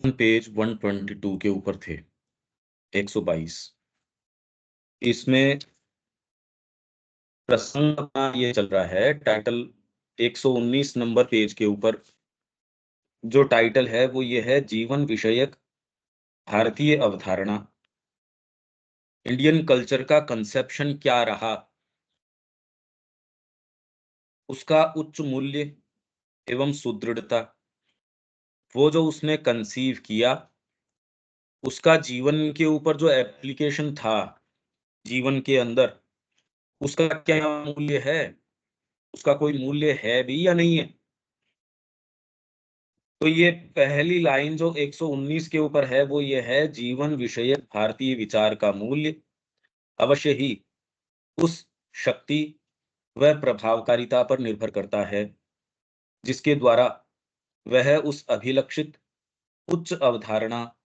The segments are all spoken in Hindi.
पेज 122 के ऊपर थे, 122। इसमें प्रसंग अपना ये चल रहा है, टाइटल 119 नंबर पेज के ऊपर जो टाइटल है वो ये है, जीवन विषयक भारतीय अवधारणा, इंडियन कल्चर का कंसेप्शन क्या रहा, उसका उच्च मूल्य एवं सुदृढ़ता, वो जो उसने कंसीव किया, उसका जीवन के ऊपर जो एप्लीकेशन था, जीवन के अंदर उसका क्या मूल्य है, उसका कोई मूल्य है भी या नहीं है। तो ये पहली लाइन जो 119 के ऊपर है वो ये है, जीवन विषयक भारतीय विचार का मूल्य अवश्य ही उस शक्ति व प्रभावकारिता पर निर्भर करता है जिसके द्वारा वह उस अभिलक्षित उच्च अवधारणा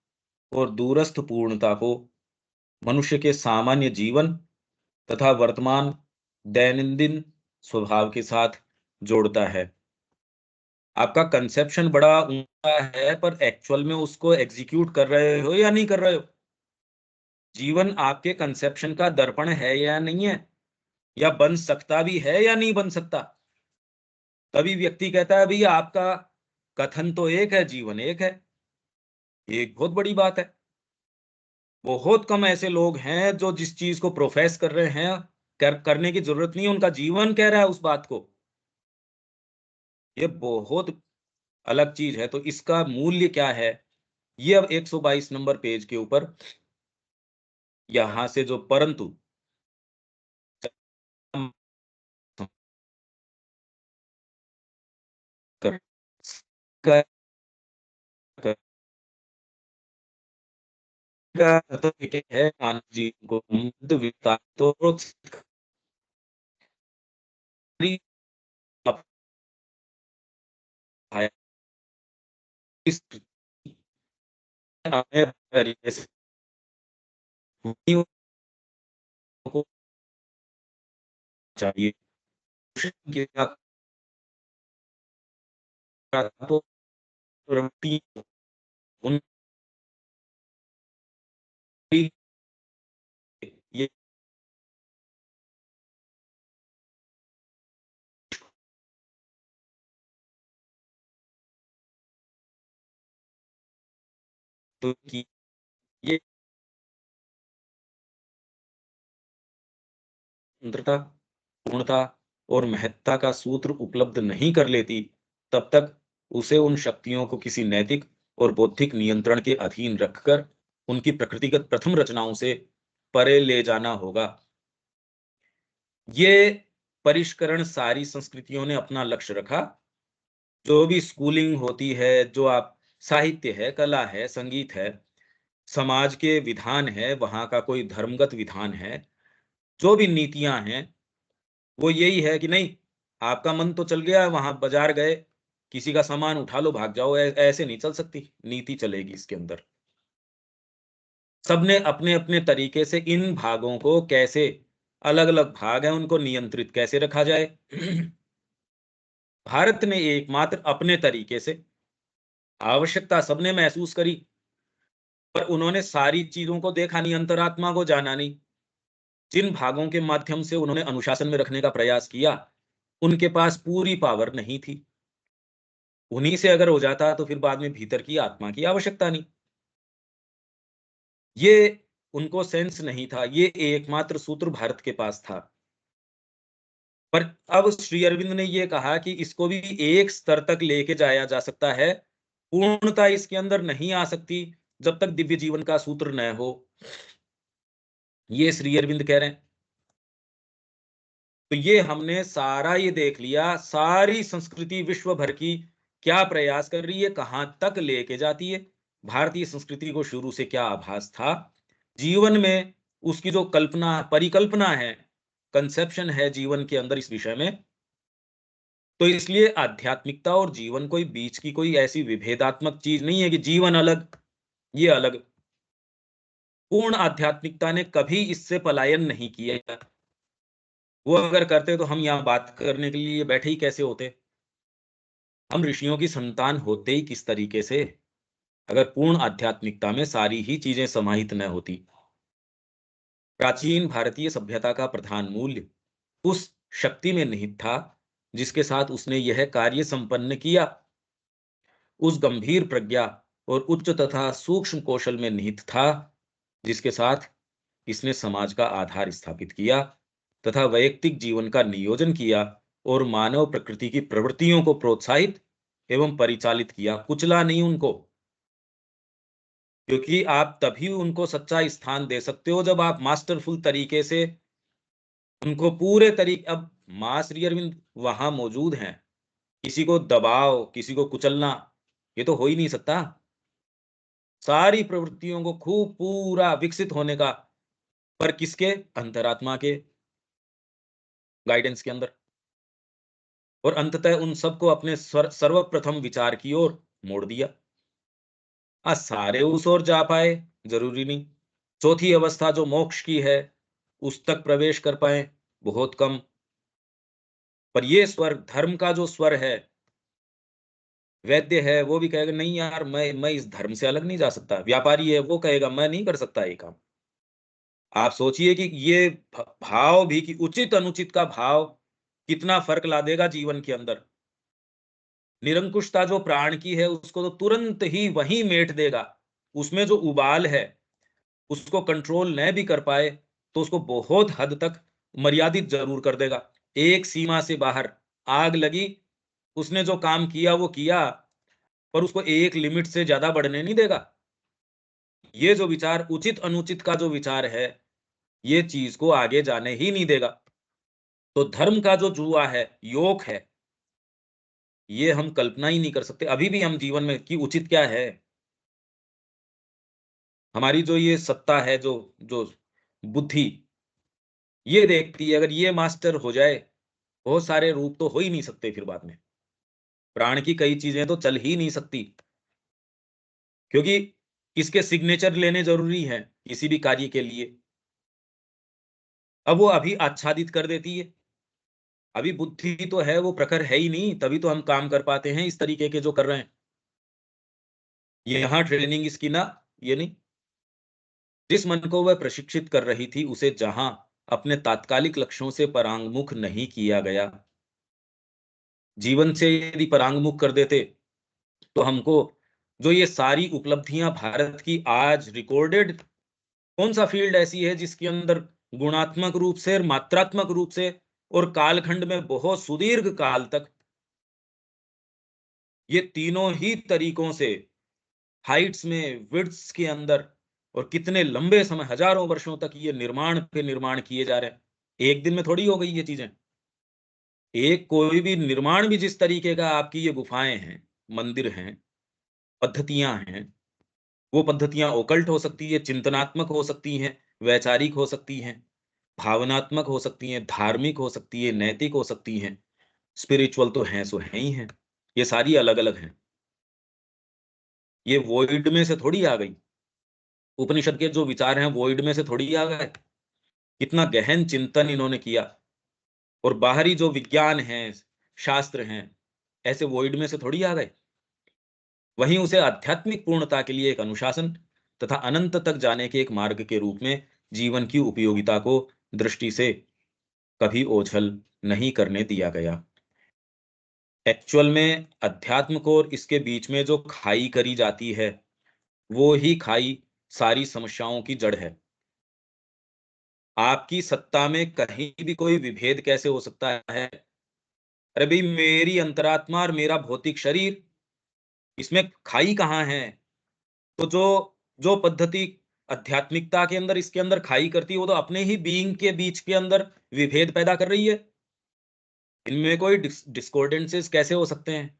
और दूरस्थ पूर्णता को मनुष्य के सामान्य जीवन तथा वर्तमान दैनंदिन स्वभाव के साथ जोड़ता है। आपका कंसेप्शन बड़ा ऊंचा है, पर एक्चुअल में उसको एग्जीक्यूट कर रहे हो या नहीं कर रहे हो? जीवन आपके कंसेप्शन का दर्पण है या नहीं है, या बन सकता भी है या नहीं बन सकता? तभी व्यक्ति कहता है भैया आपका कथन तो एक है, जीवन एक है। ये एक बहुत बड़ी बात है। बहुत कम ऐसे लोग हैं जो जिस चीज को प्रोफेस कर रहे हैं, करने की जरूरत नहीं है, उनका जीवन कह रहा है उस बात को। ये बहुत अलग चीज है। तो इसका मूल्य क्या है, ये अब 122 नंबर पेज के ऊपर यहां से जो परंतु कर, कर, कर, तो ये है, मानव जीवन को मध्य विस्तार तो इस को चाहिए तो उन ये तो कि ये स्वतंत्रता, पूर्णता और महत्ता का सूत्र उपलब्ध नहीं कर लेती, तब तक उसे उन शक्तियों को किसी नैतिक और बौद्धिक नियंत्रण के अधीन रखकर उनकी प्रकृतिगत प्रथम रचनाओं से परे ले जाना होगा। ये परिष्करण सारी संस्कृतियों ने अपना लक्ष्य रखा। जो भी स्कूलिंग होती है, जो आप साहित्य है, कला है, संगीत है, समाज के विधान है, वहां का कोई धर्मगत विधान है, जो भी नीतियां हैं, वो यही है कि नहीं, आपका मन तो चल गया, वहां बाजार गए, किसी का सामान उठा लो भाग जाओ, ऐसे नहीं चल सकती नीति, चलेगी इसके अंदर। सबने अपने अपने तरीके से इन भागों को कैसे, अलग अलग भाग हैं, उनको नियंत्रित कैसे रखा जाए। भारत ने एकमात्र अपने तरीके से, आवश्यकता सबने महसूस करी, पर उन्होंने सारी चीजों को देखा नहीं, अंतरात्मा को जाना नहीं। जिन भागों के माध्यम से उन्होंने अनुशासन में रखने का प्रयास किया, उनके पास पूरी पावर नहीं थी। उन्हीं से अगर हो जाता तो फिर बाद में भीतर की आत्मा की आवश्यकता नहीं। ये उनको सेंस नहीं था, ये एकमात्र सूत्र भारत के पास था। पर अब श्री अरविंद ने ये कहा कि इसको भी एक स्तर तक लेके जाया जा सकता है, पूर्णता इसके अंदर नहीं आ सकती जब तक दिव्य जीवन का सूत्र न हो। ये श्री अरविंद कह रहे हैं। तो ये हमने सारा ये देख लिया, सारी संस्कृति विश्व भर की क्या प्रयास कर रही है, कहां तक लेके जाती है। भारतीय संस्कृति को शुरू से क्या आभास था, जीवन में उसकी जो कल्पना परिकल्पना है, कंसेप्शन है जीवन के अंदर इस विषय में। तो इसलिए आध्यात्मिकता और जीवन कोई बीच की कोई ऐसी विभेदात्मक चीज नहीं है कि जीवन अलग, ये अलग। पूर्ण आध्यात्मिकता ने कभी इससे पलायन नहीं किया। वो अगर करते तो हम यहाँ बात करने के लिए बैठे ही कैसे होते? हम ऋषियों की संतान होते ही किस तरीके से? अगर पूर्ण आध्यात्मिकता में सारी ही चीजें समाहित न होती। प्राचीन भारतीय सभ्यता का प्रधान मूल्य उस शक्ति में निहित था जिसके साथ उसने यह कार्य संपन्न किया। उस गंभीर प्रज्ञा और उच्च तथा सूक्ष्म कौशल में निहित था जिसके साथ इसने समाज का आधार स्थापित किया तथा वैयक्तिक जीवन का नियोजन किया और मानव प्रकृति की प्रवृत्तियों को प्रोत्साहित एवं परिचालित किया, कुचला नहीं उनको। क्योंकि आप तभी उनको सच्चा स्थान दे सकते हो जब आप मास्टरफुल तरीके से उनको पूरे तरीके, अब मां श्री अरविंद वहां मौजूद हैं, किसी को दबाव, किसी को कुचलना, ये तो हो ही नहीं सकता। सारी प्रवृत्तियों को खूब पूरा विकसित होने का, पर किसके? अंतरात्मा के गाइडेंस के अंदर, और अंततः उन सबको अपने सर्वप्रथम विचार की ओर मोड़ दिया। सारे उस ओर जा पाए जरूरी नहीं। चौथी अवस्था जो मोक्ष की है उस तक प्रवेश कर पाए बहुत कम। पर ये स्वर, धर्म का जो स्वर है, वैद्य है वो भी कहेगा नहीं यार, मैं इस धर्म से अलग नहीं जा सकता। व्यापारी है वो कहेगा मैं नहीं कर सकता ये काम। आप सोचिए कि ये भाव भी, कि उचित अनुचित का भाव कितना फर्क ला देगा जीवन के अंदर। निरंकुशता जो प्राण की है उसको तो तुरंत ही वहीं मेट देगा। उसमें जो उबाल है उसको कंट्रोल न भी कर पाए तो उसको बहुत हद तक मर्यादित जरूर कर देगा। एक सीमा से बाहर आग लगी, उसने जो काम किया वो किया, पर उसको एक लिमिट से ज्यादा बढ़ने नहीं देगा। ये जो विचार उचित अनुचित का जो विचार है, ये चीज को आगे जाने ही नहीं देगा। तो धर्म का जो जुआ है, योग है, ये हम कल्पना ही नहीं कर सकते अभी भी हम जीवन में, कि उचित क्या है। हमारी जो ये सत्ता है, जो जो बुद्धि, ये देखती है अगर ये मास्टर हो जाए, बहुत सारे रूप तो हो ही नहीं सकते फिर बाद में। प्राण की कई चीजें तो चल ही नहीं सकती, क्योंकि इसके सिग्नेचर लेने जरूरी है किसी भी कार्य के लिए। अब वो अभी आच्छादित कर देती है। अभी बुद्धि तो है, वो प्रखर है ही नहीं, तभी तो हम काम कर पाते हैं इस तरीके के जो कर रहे हैं। ये यहाँ ट्रेनिंग इसकी ना, ये नहीं। जिस मन को वह प्रशिक्षित कर रही थी उसे जहां अपने तात्कालिक लक्ष्यों से परांगमुख नहीं किया गया, जीवन से यदि परांगमुख कर देते तो हमको जो ये सारी उपलब्धियां भारत की आज रिकॉर्डेड, कौन सा फील्ड ऐसी है जिसके अंदर गुणात्मक रूप से और मात्रात्मक रूप से और कालखंड में बहुत सुदीर्घ काल तक ये तीनों ही तरीकों से, हाइट्स में, विड्थ्स के अंदर, और कितने लंबे समय, हजारों वर्षों तक ये निर्माण पे निर्माण किए जा रहे हैं। एक दिन में थोड़ी हो गई ये चीजें। एक कोई भी निर्माण भी जिस तरीके का आपकी ये गुफाएं हैं, मंदिर हैं, पद्धतियां हैं, वो पद्धतियां ओकल्ट हो सकती है, चिंतनात्मक हो सकती हैं, वैचारिक हो सकती हैं, भावनात्मक हो सकती हैं, धार्मिक हो सकती है, नैतिक हो सकती हैं, स्पिरिचुअल तो हैं सो हैं ही हैं। ये सारी अलग अलग हैं। ये वॉइड में से थोड़ी आ गई। उपनिषद के जो विचार हैं वॉइड में से थोड़ी आ गए। कितना गहन चिंतन इन्होंने किया। और बाहरी जो विज्ञान है, शास्त्र हैं, ऐसे वॉइड में से थोड़ी आ गए। वहीं उसे आध्यात्मिक पूर्णता के लिए एक अनुशासन तथा अनंत तक जाने के एक मार्ग के रूप में जीवन की उपयोगिता को दृष्टि से कभी ओझल नहीं करने दिया गया। एक्चुअल में अध्यात्म को और इसके बीच में जो खाई करी जाती है, वो ही खाई सारी समस्याओं की जड़ है। आपकी सत्ता में कहीं भी कोई विभेद कैसे हो सकता है? अरे भाई, मेरी अंतरात्मा और मेरा भौतिक शरीर, इसमें खाई कहाँ है? तो जो जो पद्धति आध्यात्मिकता के अंदर इसके अंदर खाई करती है, वो तो अपने ही बीइंग के बीच के अंदर विभेद पैदा कर रही है। इनमें कोई डिस्कॉर्डेंसेस कैसे हो सकते हैं?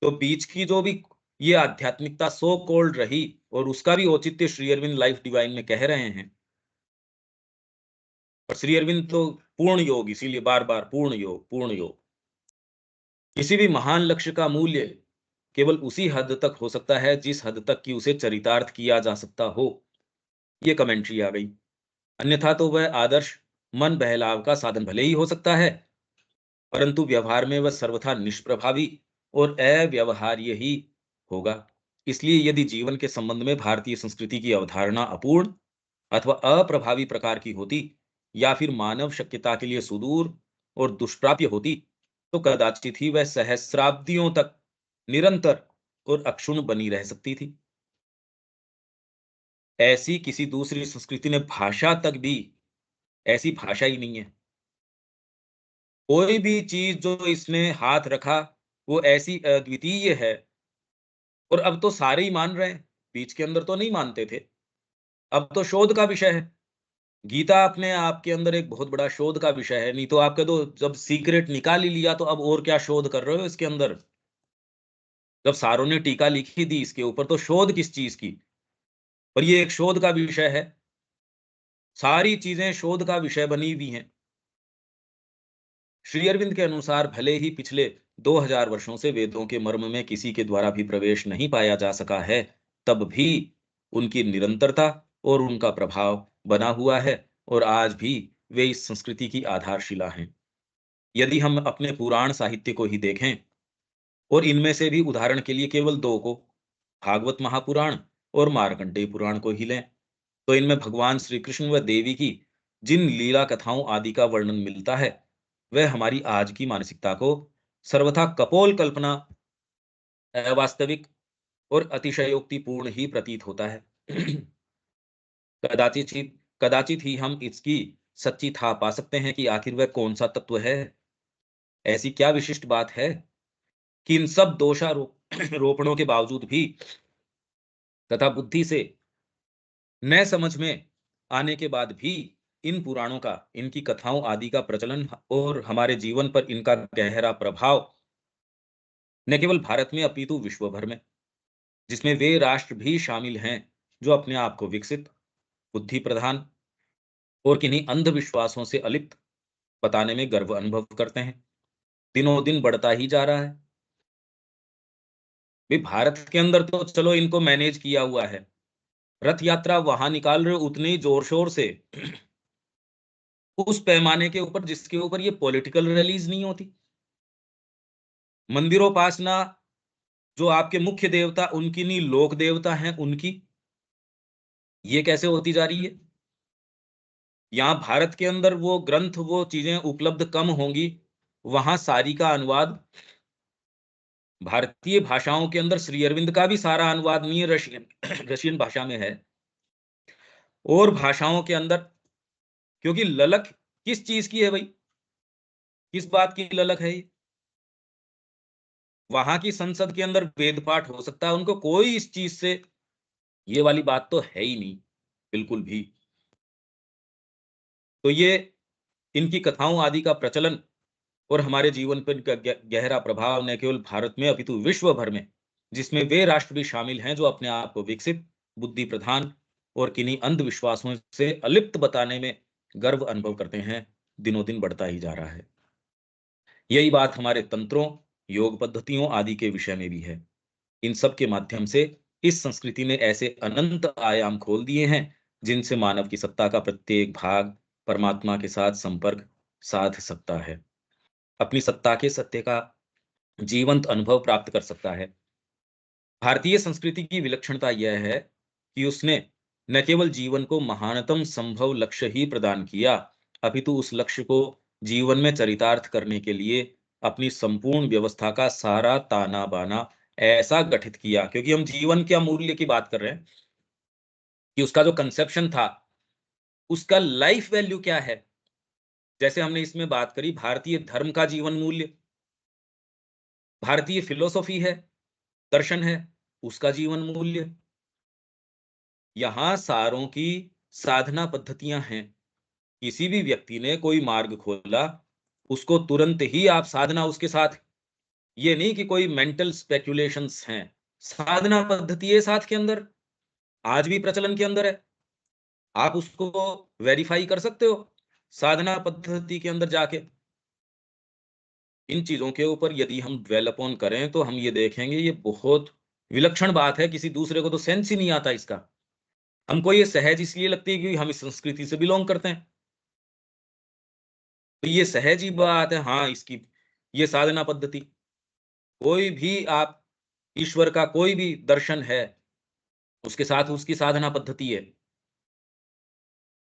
तो बीच की जो भी ये आध्यात्मिकता सो कॉल्ड रही, और उसका भी औचित्य श्री अरविंद लाइफ डिवाइन में कह रहे हैं। और श्री अरविंद तो पूर्ण योग, इसीलिए बार बार पूर्ण योग, पूर्ण योग। किसी भी महान लक्ष्य का मूल्य केवल उसी हद तक हो सकता है जिस हद तक कि उसे चरितार्थ किया जा सकता हो। ये कमेंट्री आ गई। अन्यथा तो वह आदर्श मन बहलाव का साधन भले ही हो सकता है, परंतु व्यवहार में वह सर्वथा निष्प्रभावी और अव्यवहार्य ही होगा। इसलिए यदि जीवन के संबंध में भारतीय संस्कृति की अवधारणा अपूर्ण अथवा अप्रभावी प्रकार की होती या फिर मानव शक्यता के लिए सुदूर और दुष्प्राप्य होती, तो कदाचित ही वह सहस्राब्दियों तक निरंतर और अक्षुण्ण बनी रह सकती थी। ऐसी किसी दूसरी संस्कृति ने भाषा तक भी ऐसी भाषा ही नहीं है। कोई भी चीज जो इसने हाथ रखा वो ऐसी अद्वितीय है। और अब तो सारे ही मान रहे हैं, बीच के अंदर तो नहीं मानते थे। अब तो शोध का विषय है। गीता अपने आप के अंदर एक बहुत बड़ा शोध का विषय है। नहीं तो आपके तो जब सीक्रेट निकाल ही लिया तो अब और क्या शोध कर रहे हो इसके अंदर। जब सारों ने टीका लिखी थी इसके ऊपर तो शोध किस चीज की। पर ये एक शोध का विषय है। सारी चीजें शोध का विषय बनी हुई हैं। श्री अरविंद के अनुसार भले ही पिछले 2000 वर्षों से वेदों के मर्म में किसी के द्वारा भी प्रवेश नहीं पाया जा सका है, तब भी उनकी निरंतरता और उनका प्रभाव बना हुआ है और आज भी वे इस संस्कृति की आधारशिला हैं। यदि हम अपने पुराण साहित्य को ही देखें और इनमें से भी उदाहरण के लिए केवल दो को, भागवत महापुराण और मार्कंडेय पुराण को ही लें, तो इनमें भगवान श्री कृष्ण व देवी की जिन लीला कथाओं आदि का वर्णन मिलता है, वह हमारी आज की मानसिकता को सर्वथा कपोल कल्पना, अवास्तविक और अतिशयोक्तिपूर्ण ही प्रतीत होता है। कदाचित ही कदाचित ही हम इसकी सच्ची था पा सकते हैं कि आखिर वह कौन सा तत्व है, ऐसी क्या विशिष्ट बात है कि इन सब दोषारोपणों के बावजूद भी तथा बुद्धि से न समझ में आने के बाद भी इन पुराणों का, इनकी कथाओं आदि का प्रचलन और हमारे जीवन पर इनका गहरा प्रभाव न केवल भारत में अपितु विश्व भर में, जिसमें वे राष्ट्र भी शामिल हैं जो अपने आप को विकसित, बुद्धि प्रधान और किन्हीं अंधविश्वासों से अलिप्त बताने में गर्व अनुभव करते हैं, दिनों दिन बढ़ता ही जा रहा है। भाई भारत के अंदर तो चलो इनको मैनेज किया हुआ है। रथ यात्रा वहां निकाल रहे हो उतने ही जोर शोर से उस पैमाने के ऊपर जिसके ऊपर ये पॉलिटिकल रैलीज नहीं होती। मंदिरोपासना जो आपके मुख्य देवता उनकी नहीं, लोक देवता हैं उनकी, ये कैसे होती जा रही है। यहाँ भारत के अंदर वो ग्रंथ, वो चीजें उपलब्ध कम होंगी, वहां सारी का अनुवाद भारतीय भाषाओं के अंदर श्री अरविंद का भी सारा अनुवाद नहीं है, रशियन रशियन भाषा में है और भाषाओं के अंदर। क्योंकि ललक किस चीज की है भाई, किस बात की ललक है ये। वहां की संसद के अंदर वेद पाठ हो सकता है, उनको कोई इस चीज से ये वाली बात तो है ही नहीं, बिल्कुल भी। तो ये इनकी कथाओं आदि का प्रचलन और हमारे जीवन पर इनका गहरा प्रभाव न केवल भारत में अपितु विश्व भर में, जिसमें वे राष्ट्र भी शामिल हैं जो अपने आप को विकसित, बुद्धि प्रधान और किन्हीं अंधविश्वासों से अलिप्त बताने में गर्व अनुभव करते हैं, दिनों दिन बढ़ता ही जा रहा है। यही बात हमारे तंत्रों, योग पद्धतियों आदि के विषय में भी है। इन सब के माध्यम से इस संस्कृति ने ऐसे अनंत आयाम खोल दिए हैं जिनसे मानव की सत्ता का प्रत्येक भाग परमात्मा के साथ संपर्क साध सकता है, अपनी सत्ता के सत्य का जीवंत अनुभव प्राप्त कर सकता है। भारतीय संस्कृति की विलक्षणता यह है कि उसने न केवल जीवन को महानतम संभव लक्ष्य ही प्रदान किया, अपितु उस लक्ष्य को जीवन में चरितार्थ करने के लिए अपनी संपूर्ण व्यवस्था का सारा ताना बाना ऐसा गठित किया। क्योंकि हम जीवन के मूल्य की बात कर रहे हैं कि उसका जो कंसेप्शन था, उसका लाइफ वैल्यू क्या है। जैसे हमने इसमें बात करी भारतीय धर्म का जीवन मूल्य, भारतीय फिलोसॉफी है, दर्शन है, उसका जीवन मूल्य। यहाँ सारों की साधना पद्धतियां हैं। किसी भी व्यक्ति ने कोई मार्ग खोला, उसको तुरंत ही आप साधना उसके साथ, ये नहीं कि कोई मेंटल स्पेक्युलेशंस हैं, साधना पद्धति है साथ के अंदर, आज भी प्रचलन के अंदर है। आप उसको वेरीफाई कर सकते हो साधना पद्धति के अंदर जाके। इन चीजों के ऊपर यदि हम ड्वेल अपॉन करें तो हम ये देखेंगे ये बहुत विलक्षण बात है, किसी दूसरे को तो सेंस ही नहीं आता इसका। हमको ये सहज इसलिए लगती है क्योंकि हम इस संस्कृति से बिलोंग करते हैं। तो ये सहज ही बात है। हाँ, इसकी ये साधना पद्धति कोई भी आप ईश्वर का कोई भी दर्शन है, उसके साथ उसकी साधना पद्धति है।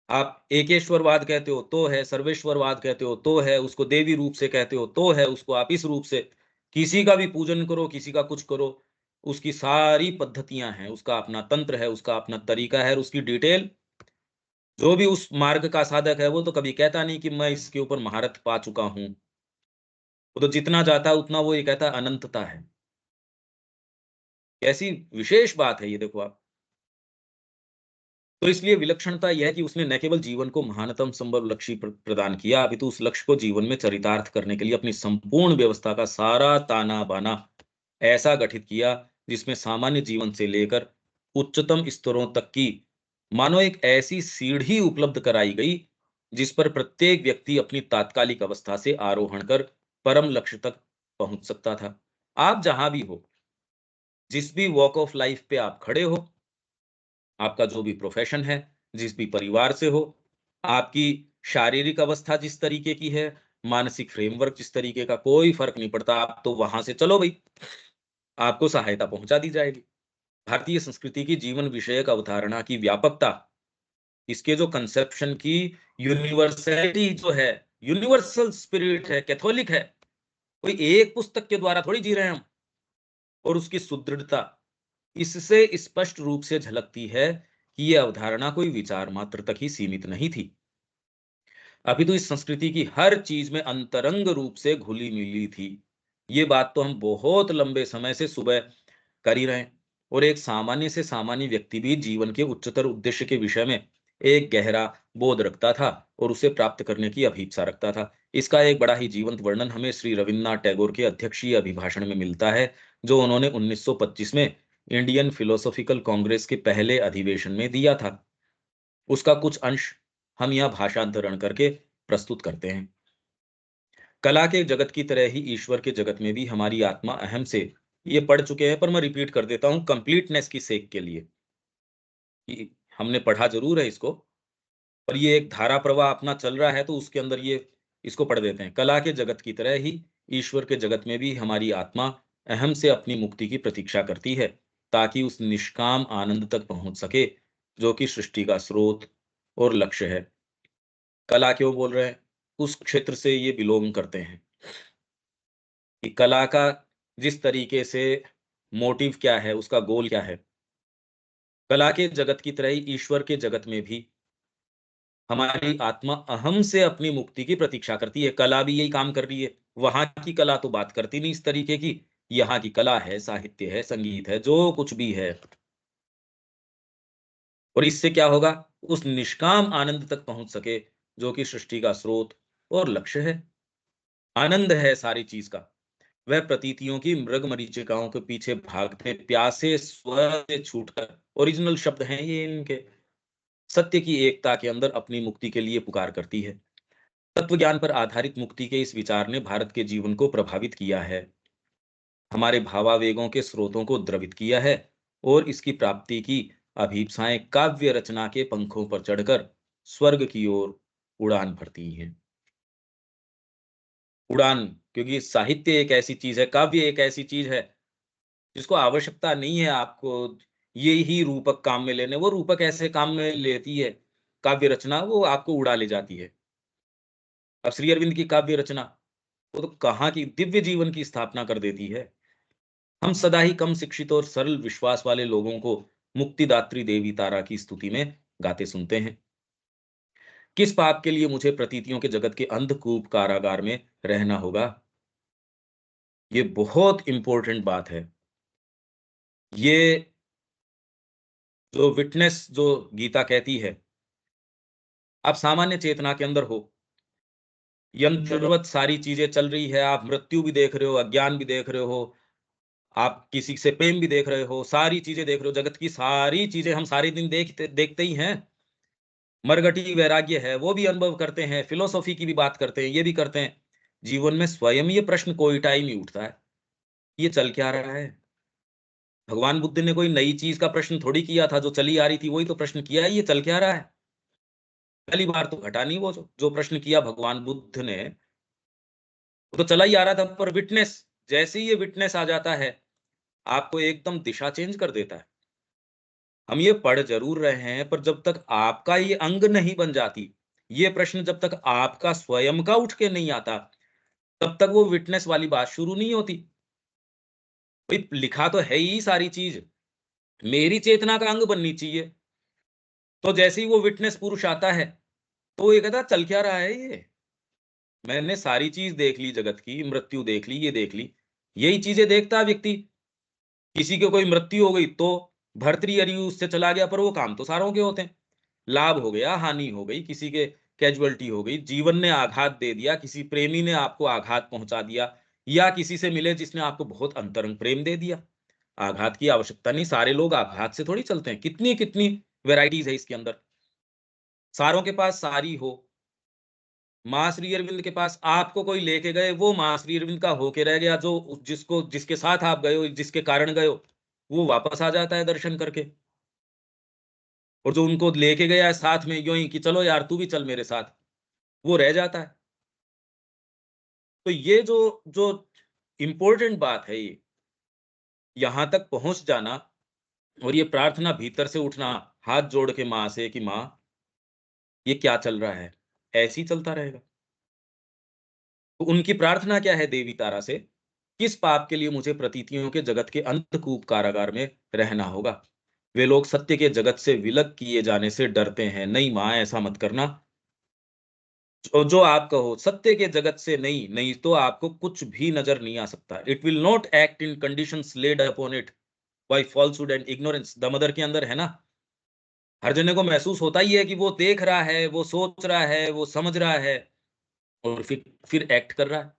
आप एकेश्वरवाद कहते हो तो है, सर्वेश्वरवाद कहते हो तो है, उसको देवी रूप से कहते हो तो है, उसको आप इस रूप से, किसी का भी पूजन करो, किसी का कुछ करो, उसकी सारी पद्धतियाँ हैं, उसका अपना तंत्र है, उसका अपना तरीका है और उसकी डिटेल, जो भी उस मार्ग का साधक है, वो तो कभी कहता नहीं कि मैं इसके ऊपर महारत पा चुका हूँ। वो तो जितना चाहता है उतना वो ये कहता है अनंतता है। कैसी विशेष बात है ये देखो आप। तो इसलिए विलक्षणता यह है कि उसने न केवल जीवन को महानतम संभव लक्ष्य प्रदान किया, अपितु उस लक्ष्य को जीवन में चरितार्थ करने के लिए अपनी संपूर्ण व्यवस्था का सारा ताना बाना ऐसा गठित किया, जिसमें सामान्य जीवन से लेकर उच्चतम स्तरों तक की मानो एक ऐसी सीढ़ी उपलब्ध कराई गई, जिस पर प्रत्येक व्यक्ति अपनी तात्कालिक अवस्था से आरोहण कर परम लक्ष्य तक पहुंच सकता था। आप जहां भी हो, जिस भी वॉक ऑफ लाइफ पे आप खड़े हो, आपका जो भी प्रोफेशन है, जिस भी परिवार से हो, आपकी शारीरिक अवस्था जिस तरीके की है, मानसिक फ्रेमवर्क जिस तरीके का, कोई फ़र्क नहीं पड़ता, आप तो वहाँ से चलो भई, आपको सहायता पहुँचा दी जाएगी। भारतीय संस्कृति की जीवन विषयक अवधारणा की व्यापकता, इसके जो कंसेप्शन की यूनिवर्सैलिटी जो है, यूनिवर्सल स्पिरिट है, कैथोलिक है, कोई एक पुस्तक के द्वारा थोड़ी जी रहे हैं हम, और उसकी सुदृढ़ता, इससे स्पष्ट रूप से झलकती है कि ये अवधारणा कोई विचार मात्र तक ही सीमित नहीं थी, अपितु इस संस्कृति की हर चीज में अंतरंग रूप से घुली मिली थी। ये बात तो हम बहुत लंबे समय से सुबह कर ही रहे हैं। और एक सामान्य से सामान्य व्यक्ति भी जीवन के उच्चतर उद्देश्य के विषय में एक गहरा बोध रखता था और उसे प्राप्त करने की अभीप्सा रखता था। इसका एक बड़ा ही जीवंत वर्णन हमें श्री रविन्द्रनाथ टैगोर के अध्यक्षीय अभिभाषण में मिलता है, जो उन्होंने 1925 में इंडियन फिलोसॉफिकल कांग्रेस के पहले अधिवेशन में दिया था। उसका कुछ अंश हम यहाँ भाषांतरण करके प्रस्तुत करते हैं। कला के जगत की तरह ही ईश्वर के जगत में भी हमारी आत्मा अहम से, ये पढ़ चुके हैं पर मैं रिपीट कर देता हूँ कंप्लीटनेस की सेक के लिए, कि हमने पढ़ा जरूर है इसको, पर ये एक धारा प्रवाह अपना चल रहा है तो उसके अंदर ये इसको पढ़ देते हैं। कला के जगत की तरह ही ईश्वर के जगत में भी हमारी आत्मा अहम से अपनी मुक्ति की प्रतीक्षा करती है, ताकि उस निष्काम आनंद तक पहुंच सके, जो कि सृष्टि का स्रोत और लक्ष्य है। कला क्यों बोल रहे हैं? उस क्षेत्र से ये बिलोंग करते हैं कि कला का जिस तरीके से मोटिव क्या है, उसका गोल क्या है। कला के जगत की तरह ही ईश्वर के जगत में भी हमारी आत्मा अहम से अपनी मुक्ति की प्रतीक्षा करती है। कला भी यही काम कर रही है। वहां की कला तो बात करती नहीं इस तरीके की। यहाँ की कला है, साहित्य है, संगीत है, जो कुछ भी है। और इससे क्या होगा? उस निष्काम आनंद तक पहुंच सके, जो कि सृष्टि का स्रोत और लक्ष्य है। आनंद है सारी चीज का। वह प्रतीतियों की मृग मरीचिकाओं के पीछे भागते प्यासे स्वर से छूटकर, ओरिजिनल शब्द हैं ये इनके, सत्य की एकता के अंदर अपनी मुक्ति के लिए पुकार करती है। तत्व ज्ञान पर आधारित मुक्ति के इस विचार ने भारत के जीवन को प्रभावित किया है, हमारे भावावेगों के स्रोतों को द्रवित किया है और इसकी प्राप्ति की अभीप्साएं काव्य रचना के पंखों पर चढ़कर स्वर्ग की ओर उड़ान भरती हैं। उड़ान, क्योंकि साहित्य एक ऐसी चीज है, काव्य एक ऐसी चीज है जिसको आवश्यकता नहीं है आपको ये ही रूपक काम में लेने, वो रूपक ऐसे काम में लेती है, काव्य रचना वो आपको उड़ा ले जाती है। अब श्री अरविंद की काव्य रचना, वो तो कहाँ की दिव्य जीवन की स्थापना कर देती है। हम सदा ही कम शिक्षित और सरल विश्वास वाले लोगों को मुक्तिदात्री देवी तारा की स्तुति में गाते सुनते हैं। किस पाप के लिए मुझे प्रतीतियों के जगत के अंधकूप कारागार में रहना होगा? ये बहुत इंपॉर्टेंट बात है। ये जो विटनेस जो गीता कहती है, आप सामान्य चेतना के अंदर हो, यंत्रवत सारी चीजें चल रही है, आप मृत्यु भी देख रहे हो, अज्ञान भी देख रहे हो, आप किसी से प्रेम भी देख रहे हो, सारी चीजें देख रहे हो, जगत की सारी चीजें हम सारे दिन देखते देखते ही हैं। मरघटी वैराग्य है, वो भी अनुभव करते हैं, फिलोसॉफी की भी बात करते हैं, ये भी करते हैं। जीवन में स्वयं ये प्रश्न कोई टाइम नहीं उठता है, ये चल क्या रहा है? भगवान बुद्ध ने कोई नई चीज का प्रश्न थोड़ी किया था, जो चली आ रही थी वही तो प्रश्न किया है, ये चल क्या रहा है? पहली बार तो घटा नहीं, वो जो प्रश्न किया भगवान बुद्ध ने, वो तो चला ही आ रहा था, पर विटनेस, जैसे ही ये विटनेस आ जाता है, आपको एकदम दिशा चेंज कर देता है। हम ये पढ़ ज़रूर रहे हैं, पर जब तक आपका ये अंग नहीं बन जाती, ये प्रश्न जब तक आपका स्वयं का उठ के नहीं आता, तब तक वो विटनेस वाली बात शुरू नहीं होती। भई लिखा तो है ही सारी चीज़, मेरी चेतना का अंग बननी चाहिए। तो जैसे ही वो विटनेस पुरुष आता है, तो ये कहता है चल क्या रहा है ये? मैंने सारी चीज़ देख ली जगत की, मृत्यु देख ली, ये देख ली। यही चीज़ें देखता है व्यक्ति। किसी की कोई मृत्यु हो गई तो भर्तृहरि उससे चला गया, पर वो काम तो सारों के होते हैं। लाभ हो गया, हानि हो गई, किसी के कैजुअल्टी हो गई, जीवन ने आघात दे दिया, किसी प्रेमी ने आपको आघात पहुँचा दिया या किसी से मिले जिसने आपको बहुत अंतरंग प्रेम दे दिया। आघात की आवश्यकता नहीं, सारे लोग आघात से थोड़ी चलते हैं। कितनी-कितनी वैराइटीज़ है इसके अंदर। सारों के पास सारी हो, माँ श्री अरविंद के पास आपको कोई लेके गए, वो माँ श्री अरविंद का होके रह गया, जो जिसको जिसके साथ आप गए हो, जिसके कारण गए हो, वो वापस आ जाता है दर्शन करके। और जो उनको लेके गया है साथ में यूँ ही कि चलो यार तू भी चल मेरे साथ, वो रह जाता है। तो ये जो जो इम्पोर्टेंट बात है ये, यहाँ तक पहुँच जाना और ये प्रार्थना भीतर से उठना, हाथ जोड़ के माँ से कि माँ, ये क्या चल रहा है? ऐसे ही चलता रहेगा। तो उनकी प्रार्थना क्या है देवी तारा से? किस पाप के लिए मुझे प्रतीतियों के जगत के अंधकूप कारागार में रहना होगा? वे लोग सत्य के जगत से विलग किए जाने से डरते हैं। नहीं माँ, ऐसा मत करना। जो जो आप कहो, सत्य के जगत से नहीं, नहीं तो आपको कुछ भी नज़र नहीं आ सकता। It will not act in conditions lead upon it by falsehood and ignorance. The mother के अंदर है ना, हर जने को महसूस होता ही है कि वो देख रहा है, वो सोच रहा है, वो समझ रहा है और फिर एक्ट कर रहा है।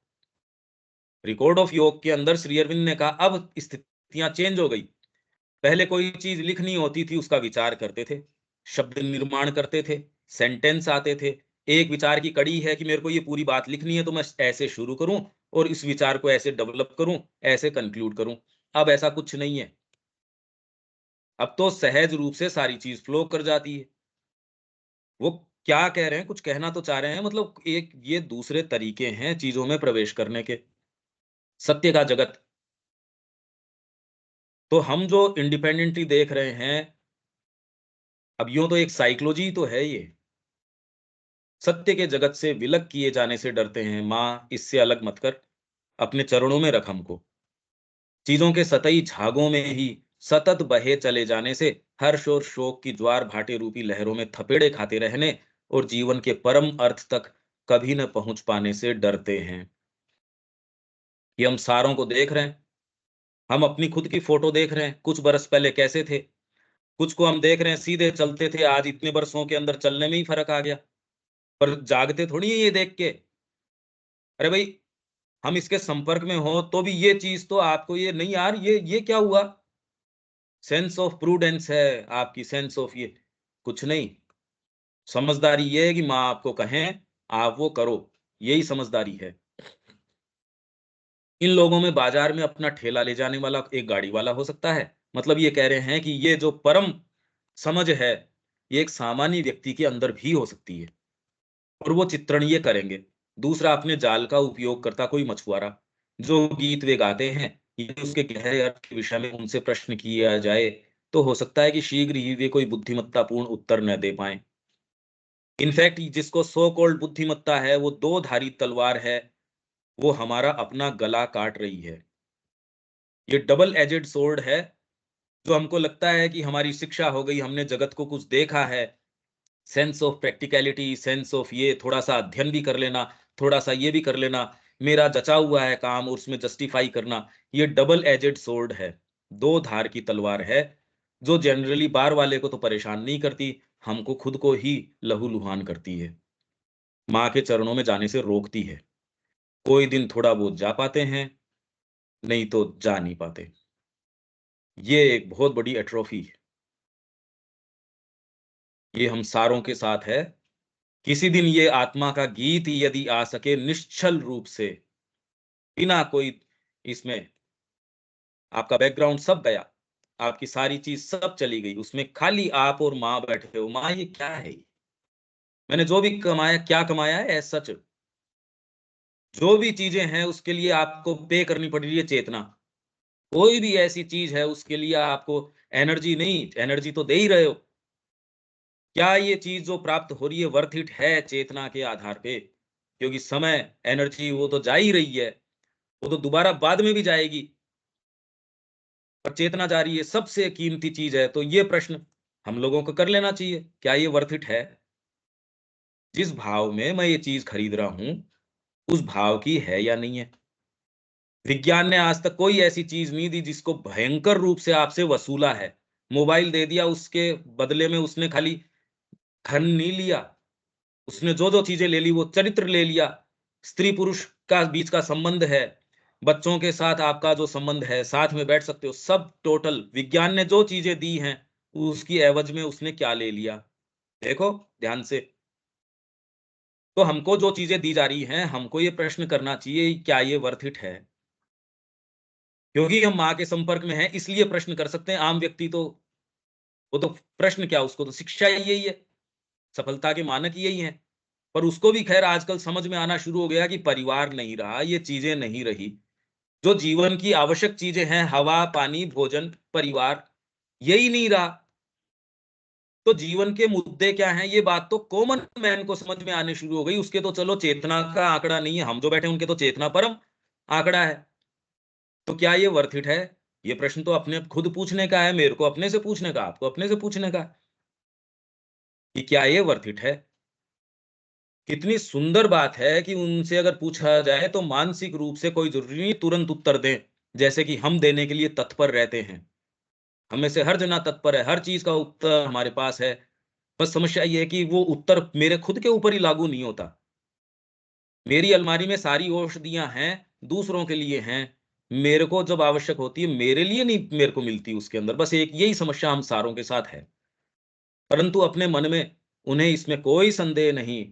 रिकॉर्ड ऑफ योग के अंदर श्री अरविंद ने कहा अब स्थितियाँ चेंज हो गई। पहले कोई चीज़ लिखनी होती थी, उसका विचार करते थे, शब्द निर्माण करते थे, सेंटेंस आते थे। एक विचार की कड़ी है कि मेरे को ये पूरी बात लिखनी है, तो मैं ऐसे शुरू करूँ और इस विचार को ऐसे डेवलप करूँ, ऐसे कंक्लूड करूँ। अब ऐसा कुछ नहीं है। अब तो सहज रूप से सारी चीज़ फ्लो कर जाती है। वो क्या कह रहे हैं, कुछ कहना तो चाह रहे हैं, मतलब एक ये दूसरे तरीके हैं चीज़ों में प्रवेश करने के। सत्य का जगत, तो हम जो इंडिपेंडेंटली देख रहे हैं, अब यूँ तो एक साइकोलॉजी तो है ये। सत्य के जगत से विलग किए जाने से डरते हैं। माँ, इससे अलग मत कर, अपने चरणों में रख हमको। चीज़ों के सतही झागों में ही सतत बहे चले जाने से हर्ष और शोक की ज्वार-भाटे रूपी लहरों में थपेड़े खाते रहने और जीवन के परम अर्थ तक कभी न पहुँच पाने से डरते हैं। ये हम सारों को देख रहे हैं। हम अपनी खुद की फ़ोटो देख रहे हैं, कुछ बरस पहले कैसे थे। कुछ को हम देख रहे हैं सीधे चलते थे, आज इतने बरसों के अंदर चलने में ही फ़र्क आ गया। पर जागते थोड़ी हैं ये देख के। अरे भई, हम इसके संपर्क में हों तो भी ये चीज़ तो आपको ये नहीं यार, ये क्या हुआ? सेंस ऑफ प्रूडेंस है आपकी, सेंस ऑफ ये कुछ नहीं। समझदारी ये है कि माँ आपको कहें, आप वो करो, यही समझदारी है। इन लोगों में बाज़ार में अपना ठेला ले जाने वाला एक गाड़ी वाला हो सकता है। मतलब ये कह रहे हैं कि ये जो परम समझ है, ये एक सामान्य व्यक्ति के अंदर भी हो सकती है और वो चित्रण ये करेंगे। दूसरा, अपने जाल का उपयोग करता कोई मछुआरा, जो गीत वे गाते हैं, यदि उसके गहरे अर्थ के विषय में उनसे प्रश्न किया जाए, तो हो सकता है कि शीघ्र ही वे कोई बुद्धिमत्तापूर्ण उत्तर न दे पाएँ। इनफैक्ट जिसको सो कॉल्ड बुद्धिमत्ता है, वो दो धारी तलवार है, वो हमारा अपना गला काट रही है। ये डबल एजेड सोर्ड है, जो हमको लगता है कि हमारी शिक्षा हो गई, हमने जगत को कुछ देखा है, sense of practicality, sense of ये थोड़ा-सा अध्ययन भी कर लेना, थोड़ा-सा ये भी कर लेना, मेरा जचा हुआ है काम और उसमें जस्टिफाई करना, ये डबल एजेड सोर्ड है। दो धार की तलवार है, जो जनरली बार वाले को तो परेशान नहीं करती, हमको खुद को ही लहूलुहान करती है। माँ के चरणों में जाने से रोकती है। कोई दिन थोड़ा बहुत जा पाते हैं, नहीं तो जा नहीं पाते। ये एक बहुत बड़ी एट्रोफी है। ये हम सारों के साथ है। किसी दिन ये आत्मा का गीत यदि आ सके निश्चल रूप से, बिना कोई इसमें आपका बैकग्राउंड सब गया, आपकी सारी चीज़ सब चली गई, उसमें खाली आप और माँ बैठे हो। माँ ये क्या है ये? मैंने जो भी कमाया, क्या कमाया है एज़ सच? जो भी चीज़ें हैं उसके लिए आपको पे करनी पड़ रही है चेतना। कोई भी ऐसी चीज है उसके लिए आपको एनर्जी नहीं, एनर्जी तो दे ही रहे हो। क्या ये चीज जो प्राप्त हो रही है वर्थ इट है चेतना के आधार पे? क्योंकि समय, एनर्जी वो तो जा ही रही है, वो तो दोबारा बाद में भी जाएगी, पर चेतना जा रही है, सबसे कीमती चीज है। तो ये प्रश्न हम लोगों को कर लेना चाहिए, क्या ये वर्थ इट है? जिस भाव में मैं ये चीज खरीद रहा हूं, उस भाव की है या नहीं है? विज्ञान ने आज तक कोई ऐसी चीज नहीं दी जिसको भयंकर रूप से आपसे वसूला है। मोबाइल दे दिया, उसके बदले में उसने खाली धन नहीं लिया, उसने जो-जो चीज़ें ले ली, वो चरित्र ले लिया। स्त्री-पुरुष का बीच का संबंध है, बच्चों के साथ आपका जो संबंध है, साथ में बैठ सकते हो, सब टोटल विज्ञान ने जो चीज़ें दी हैं, उसकी एवज़ में उसने क्या ले लिया? देखो ध्यान से। तो हमको जो चीज़ें दी जा रही हैं, हमको ये प्रश्न करना चाहिए, क्या ये वर्थ इट है? क्योंकि हम माँ के संपर्क में हैं, इसलिए प्रश्न कर सकते हैं। आम व्यक्ति तो वो तो प्रश्न क्या, उसको तो शिक्षा ही यही है, सफलता के मानक यही हैं। पर उसको भी ख़ैर आजकल समझ में आना शुरू हो गया कि परिवार नहीं रहा, ये चीज़ें नहीं रही। जो जीवन की आवश्यक चीज़ें हैं, हवा, पानी, भोजन, परिवार, यही नहीं रहा। तो जीवन के मुद्दे क्या हैं, ये बात तो कॉमन मैन को समझ में आने शुरू हो गई। उसके तो चलो चेतना का आँकड़ा नहीं है, हम जो बैठे हैं उनके तो चेतना परम आँकड़ा है। तो क्या ये वर्थ इट है? ये प्रश्न तो अपने खुद पूछने का है, मेरे को अपने से पूछने का, आपको अपने से पूछने का, कि क्या ये वर्थ इट है? कितनी सुंदर बात है कि उनसे अगर पूछा जाए तो मानसिक रूप से कोई ज़रूरी नहीं तुरंत उत्तर दें, जैसे कि हम देने के लिए तत्पर रहते हैं। हम में से हर जना तत्पर है, हर चीज़ का उत्तर हमारे पास है। बस समस्या ये है कि वो उत्तर मेरे खुद के ऊपर ही लागू नहीं होता। मेरी अलमारी में सारी औषधियाँ हैं, दूसरों के लिए हैं। मेरे को जब आवश्यक होती है, मेरे लिए नहीं मेरे को मिलती उसके अंदर। बस एक यही समस्या हम सारों के साथ है। परंतु अपने मन में उन्हें इसमें कोई संदेह नहीं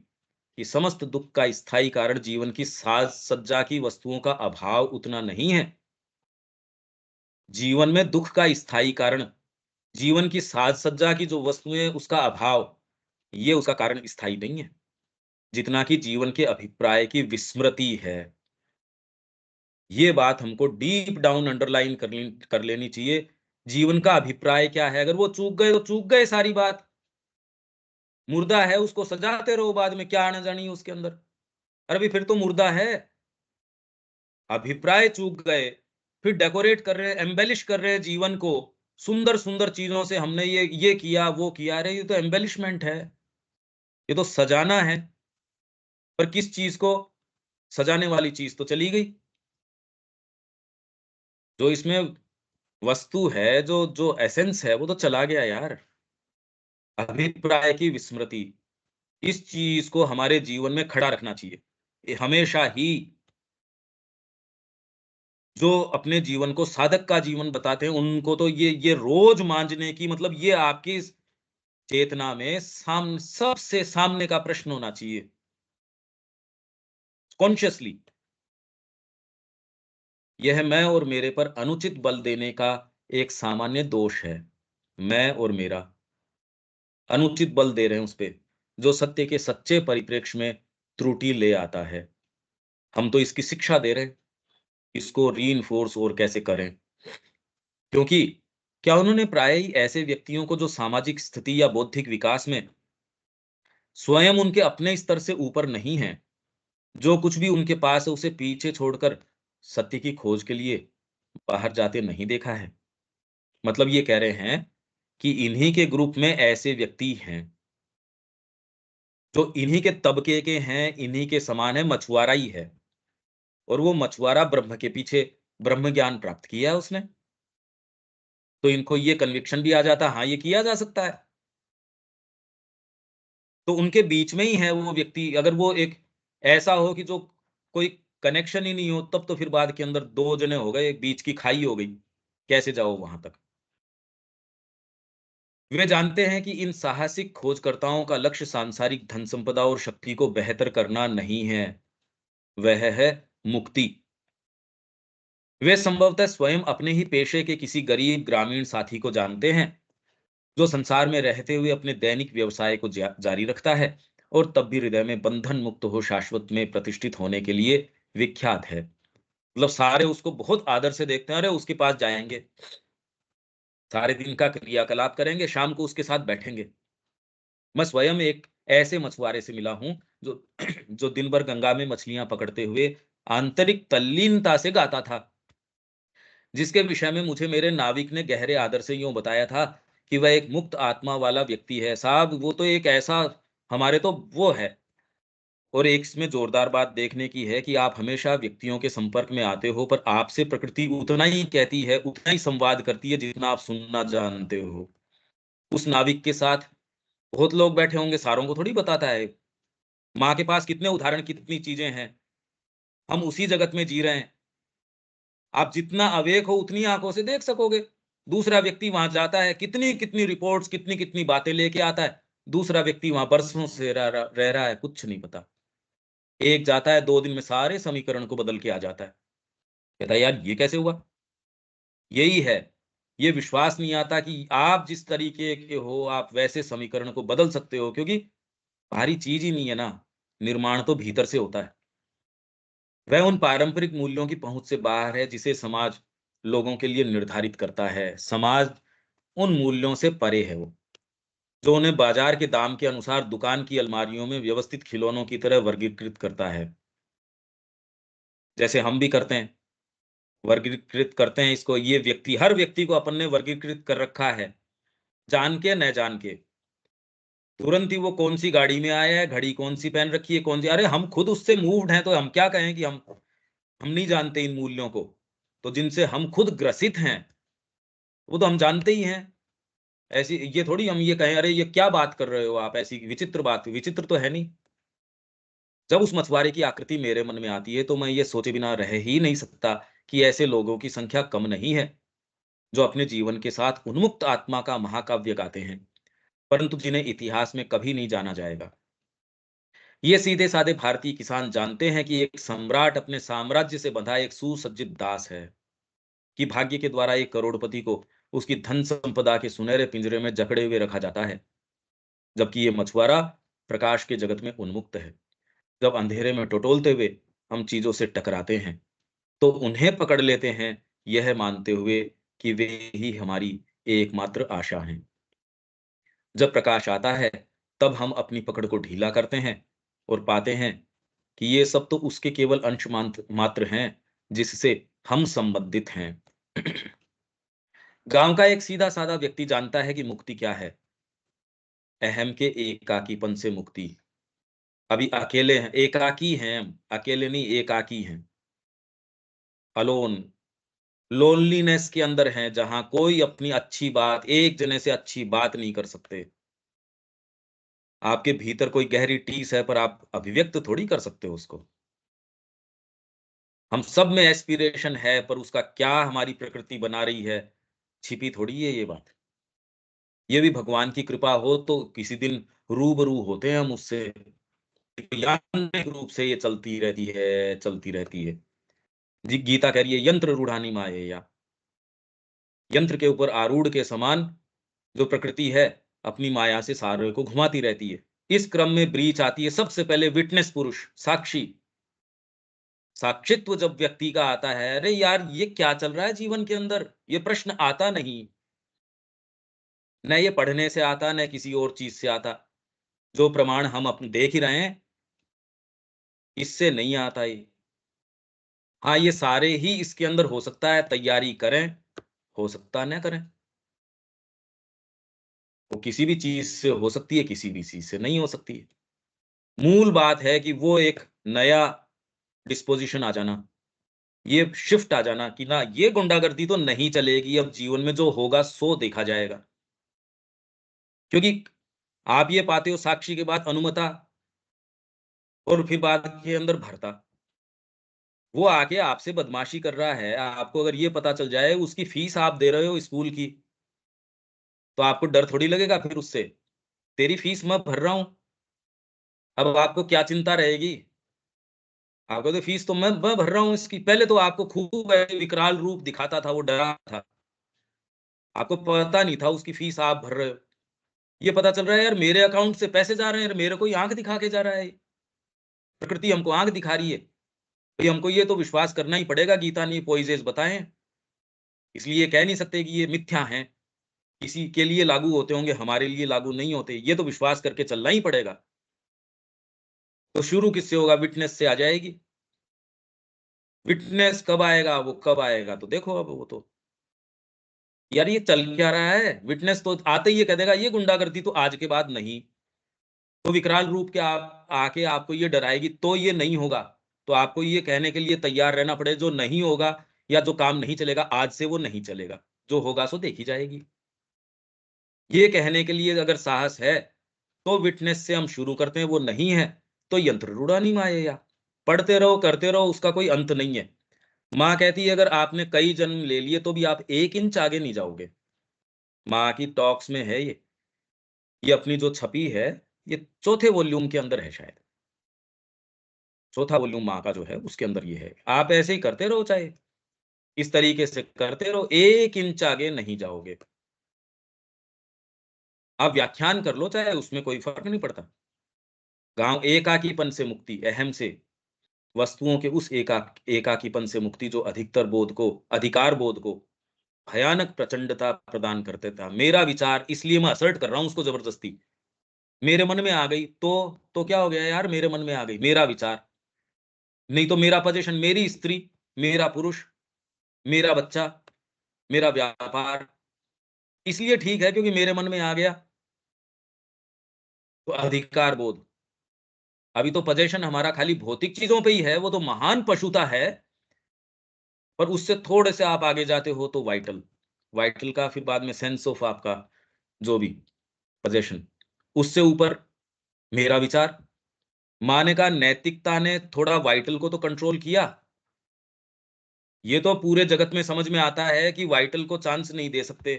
कि समस्त दुःख का स्थायी कारण जीवन की साज-सज्जा की वस्तुओं का अभाव उतना नहीं है। जीवन में दुःख का स्थायी कारण जीवन की साज-सज्जा की जो वस्तुएँ उसका अभाव, ये उसका कारण स्थायी नहीं है, जितना कि जीवन के अभिप्राय की विस्मृति है। ये बात हमको डीप डाउन अंडरलाइन कर लेनी चाहिए। जीवन का अभिप्राय क्या है? अगर वो चूक गए, तो चूक गए सारी बात। मुर्दा है, उसको सजाते रहो बाद में, क्या आना-जानी है उसके अंदर। अरे भई फिर तो मुर्दा है। अभिप्राय चूक गए, फिर डेकोरेट कर रहे हैं, एम्बेलिश कर रहे हैं जीवन को, सुंदर-सुंदर चीज़ों से हमने ये किया, वो किया। अरे ये तो एम्बेलिशमेंट है, ये तो सजाना है, पर किस चीज़ को? सजाने वाली चीज़ तो चली गई। जो इसमें वस्तु है, जो जो एसेंस है, वो तो चला गया यार। अभिप्राय की विस्मृति, इस चीज़ को हमारे जीवन में खड़ा रखना चाहिए। ये हमेशा ही जो अपने जीवन को साधक का जीवन बताते हैं, उनको तो ये रोज़ माँजने की मतलब ये आपकी चेतना में सबसे सामने का प्रश्न होना चाहिए, कॉन्शियसली। यह मैं और मेरे पर अनुचित बल देने का एक सामान्य दोष है। मैं और मेरा अनुचित बल दे रहे हैं उस पे, जो सत्य के सच्चे परिप्रेक्ष्य में त्रुटि ले आता है। हम तो इसकी शिक्षा दे रहे हैं, इसको रीइन्फोर्स और कैसे करें। क्योंकि क्या उन्होंने प्राय ही ऐसे व्यक्तियों को जो सामाजिक स्थिति या बौद्धिक विकास में स्वयं उनके अपने स्तर से ऊपर नहीं हैं, जो कुछ भी उनके पास है उसे पीछे छोड़कर सत्य की खोज के लिए बाहर जाते नहीं देखा है। मतलब ये कह रहे हैं कि इन्हीं के ग्रुप में ऐसे व्यक्ति हैं, जो इन्हीं के तबके के हैं, इन्हीं के समान है, मछुआरा ही है। और वो मछुआरा ब्रह्म के पीछे ब्रह्म ज्ञान प्राप्त किया है उसने। तो इनको ये कन्विक्शन भी आ जाता है, हाँ, ये किया जा सकता है। तो उनके बीच में ही है वो व्यक्ति, अगर वो एक ऐसा हो कि जो कोई कनेक्शन ही नहीं हो, तब तो फिर बाद के अंदर 2 जने हो गए, बीच की खाई हो गई। कैसे जाओ वहाँ तक? वे जानते हैं कि इन साहसिक खोजकर्ताओं का लक्ष्य सांसारिक धन संपदा और शक्ति को बेहतर करना नहीं है, वह है मुक्ति। वे संभवतः स्वयं अपने ही पेशे के किसी गरीब ग्रामीण साथी को जानते हैं, जो संसार में रहते हुए अपने दैनिक व्यवसाय को जारी रखता है और तब भी हृदय में बंधन मुक्त हो शाश्वत में प्रतिष्ठित होने के लिए विख्यात है। मतलब सारे उसको बहुत आदर से देखते हैं, अरे उसके पास जाएँगे, सारे दिन का क्रियाकलाप करेंगे, शाम को उसके साथ बैठेंगे। मैं स्वयं एक ऐसे मछुआरे से मिला हूँ, जो जो दिन भर गंगा में मछलियाँ पकड़ते हुए आंतरिक तल्लीनता से गाता था, जिसके विषय में मुझे मेरे नाविक ने गहरे आदर से यूँ बताया था कि वह एक मुक्त आत्मा वाला व्यक्ति है। साहब वो तो एक ऐसा हमारे तो वो है। और एक इसमें जोरदार बात देखने की है कि आप हमेशा व्यक्तियों के संपर्क में आते हो, पर आपसे प्रकृति उतना ही कहती है, उतना ही संवाद करती है जितना आप सुनना जानते हो। उस नाविक के साथ बहुत लोग बैठे होंगे, सारों को थोड़ी बताता है। माँ के पास कितने उदाहरण, कितनी चीज़ें हैं। हम उसी जगत में जी रहे हैं। आप जितना अवेक हो उतनी आँखों से देख सकोगे। दूसरा व्यक्ति वहाँ जाता है, कितनी-कितनी रिपोर्ट्स, कितनी-कितनी बातें लेके आता है। दूसरा व्यक्ति वहाँ बरसों से रह रहा है, कुछ नहीं पता। एक जाता है 2 दिन में सारे समीकरण को बदल के आ जाता है। कहता है यार ये कैसे हुआ? यही है। ये विश्वास नहीं आता कि आप जिस तरीके के हो, आप वैसे समीकरण को बदल सकते हो, क्योंकि बाहरी चीज़ ही नहीं है ना। निर्माण तो भीतर से होता है। वह उन पारंपरिक मूल्यों की पहुँच से बाहर है जिसे समाज लोगों के लिए निर्धारित करता है। समाज उन मूल्यों से परे है वो, जो उन्हें बाज़ार के दाम के अनुसार दुकान की अलमारियों में व्यवस्थित खिलौनों की तरह वर्गीकृत करता है। जैसे हम भी करते हैं, वर्गीकृत करते हैं इसको, ये व्यक्ति, हर व्यक्ति को अपन ने वर्गीकृत कर रखा है, जान के न जान के। तुरंत ही वो कौन-सी गाड़ी में आया है, घड़ी कौन-सी पहन रखी है, कौन-सी, अरे हम खुद उससे मूव्ड हैं, तो हम क्या कहें कि हम नहीं जानते इन मूल्यों को। तो जिनसे हम खुद ग्रसित हैं, वो तो हम जानते ही हैं। ऐसी ये थोड़ी हम ये कहें, अरे ये क्या बात कर रहे हो आप, ऐसी विचित्र बात, विचित्र तो है नहीं। जब उस मछुआरे की आकृति मेरे मन में आती है, तो मैं ये सोचे बिना रह ही नहीं सकता कि ऐसे लोगों की संख्या कम नहीं है, जो अपने जीवन के साथ उन्मुक्त आत्मा का महाकाव्य गाते हैं, परंतु जिन्हें इतिहास में कभी नहीं जाना जाएगा। ये सीधे-साधे भारतीय किसान जानते हैं कि एक सम्राट अपने साम्राज्य से बंधा एक सुसज्जित दास है, कि भाग्य के द्वारा एक करोड़पति को उसकी धन संपदा के सुनहरे पिंजरे में जकड़े हुए रखा जाता है, जबकि ये मछुआरा प्रकाश के जगत में उन्मुक्त है। जब अंधेरे में टटोलते हुए हम चीजों से टकराते हैं, तो उन्हें पकड़ लेते हैं, यह मानते हुए कि वे ही हमारी एकमात्र आशा हैं। जब प्रकाश आता है, तब हम अपनी पकड़ को ढीला करते हैं और पाते हैं कि ये सब तो उसके केवल अंश मात्र हैं, जिससे हम संबंधित हैं। गांव का एक सीधा-साधा व्यक्ति जानता है कि मुक्ति क्या है। अहम के एकाकीपन से मुक्ति। अभी अकेले हैं, एकाकी हैं हम, अकेले नहीं, एकाकी हैं। अलोन, लोनलीनेस के अंदर हैं, जहाँ कोई अपनी अच्छी बात, एक जने से अच्छी बात नहीं कर सकते। आपके भीतर कोई गहरी टीस है, पर आप अभिव्यक्त थोड़ी कर सकते हो उसको। हम सब में एस्पिरेशन है, पर उसका क्या हमारी प्रकृति बना रही है, छिपी थोड़ी है ये बात। ये भी भगवान की कृपा हो तो किसी दिन रूबरू होते हैं हम उससे। यांत्रिक रूप से ये चलती रहती है। जी, गीता कह रही है यंत्र रूढ़ानि मायया। यंत्र के ऊपर आरूढ़ के समान जो प्रकृति है, अपनी माया से सारे को घुमाती रहती है। इस क्रम में ब्रीच आती है सबसे पहले विटनेस पुरुष, साक्षी। साक्षित्व जब व्यक्ति का आता है, अरे यार ये क्या चल रहा है जीवन के अंदर? ये प्रश्न आता नहीं। न ये पढ़ने से आता, न किसी और चीज़ से आता। जो प्रमाण हम अपने देख ही रहे हैं, इससे नहीं आता ये। हाँ, ये सारे ही इसके अंदर हो सकता है तैयारी करें, हो सकता है न करें। वो किसी भी चीज़ से हो सकती है, किसी भी चीज़ से नहीं हो सकती है। मूल बात है कि वो एक नया डिस्पोज़िशन आ जाना, ये शिफ्ट आ जाना कि ना ये गुंडागर्दी तो नहीं चलेगी, अब जीवन में जो होगा सो देखा जाएगा। क्योंकि आप ये पाते हो साक्षी के बाद अनुमता और फिर बाद के अंदर भर्ता। वो आके आपसे बदमाशी कर रहा है, आपको अगर ये पता चल जाए उसकी फीस आप दे रहे हो स्कूल की, तो आपको डर थोड़ी लगेगा फिर उससे। तेरी फीस मैं भर रहा हूँ, अब आपको क्या चिंता रहेगी? आपको तो फीस तो मैं भर रहा हूँ इसकी। पहले तो आपको खूब ऐसे विकराल रूप दिखाता था, वो डरा था। आपको पता नहीं था उसकी फीस आप भर रहे हो। ये पता चल रहा है यार मेरे अकाउंट से पैसे जा रहे हैं, मेरे को ही आँख दिखा के जा रहा है ये। प्रकृति हमको आँख दिखा रही है। कि हमको ये तो विश्वास करना ही पड़ेगा, गीता ने पोइजेस बताए हैं, इसलिए कह नहीं सकते कि ये मिथ्या हैं, किसी के लिए लागू होते होंगे, हमारे लिए लागू नहीं होते, ये तो विश्वास करके चलना ही पड़ेगा। तो शुरू किससे होगा? विटनेस से आ जाएगी। विटनेस कब आएगा? वो कब आएगा तो देखो, अब वो तो यार ये चल क्या रहा है, विटनेस तो आते ही ये कह देगा ये गुंडागर्दी तो आज के बाद नहीं, तो विकराल रूप के आप आके आपको ये डराएगी तो ये नहीं होगा, तो आपको ये कहने के लिए तैयार रहना पड़े जो नहीं होगा या जो काम नहीं चलेगा आज से वो नहीं चलेगा, जो होगा सो देखी जाएगी। ये कहने के लिए अगर साहस है तो विटनेस से हम शुरू करते हैं, वो नहीं है तो यंत्र रूढ़ानी मायया, पढ़ते रहो करते रहो, उसका कोई अंत नहीं है। माँ कहती है अगर आपने कई जन्म ले लिए तो भी आप 1 इंच आगे नहीं जाओगे। माँ की टॉक्स में है ये अपनी जो छपी है, ये चौथे वॉल्यूम के अंदर है शायद। चौथा वॉल्यूम माँ का जो है उसके अंदर ये है। आप ऐसे ही करते रहो, चाहे इस तरीके से करते रहो, 1 इंच आगे नहीं जाओगे। आप व्याख्यान कर लो चाहे, उसमें कोई फ़र्क नहीं पड़ता। गाँव एकाकीपन से मुक्ति, अहम से, वस्तुओं के उस एकाकीपन से मुक्ति जो अधिकतर बोध को, अधिकार बोध को भयानक प्रचंडता प्रदान करते था। मेरा विचार इसलिए मैं असर्ट कर रहा हूँ उसको ज़बरदस्ती। मेरे मन में आ गई तो क्या हो गया यार, मेरे मन में आ गई, मेरा विचार। नहीं तो मेरा पोज़ीशन, मेरी स्त्री, मेरा पुरुष, मेरा बच्चा, मेरा व्यापार, इसलिए ठीक है क्योंकि मेरे मन में आ गया, तो अधिकार बोध। अभी तो पोज़ीशन हमारा खाली भौतिक चीज़ों पे ही है, वो तो महान पशुता है, पर उससे थोड़े से आप आगे जाते हो तो वाइटल। वाइटल का फिर बाद में सेंस ऑफ आपका जो भी पोज़ीशन, उससे ऊपर मेरा विचार। माँ ने कहा नैतिकता ने थोड़ा वाइटल को तो कंट्रोल किया। ये तो पूरे जगत में समझ में आता है कि वाइटल को चांस नहीं दे सकते।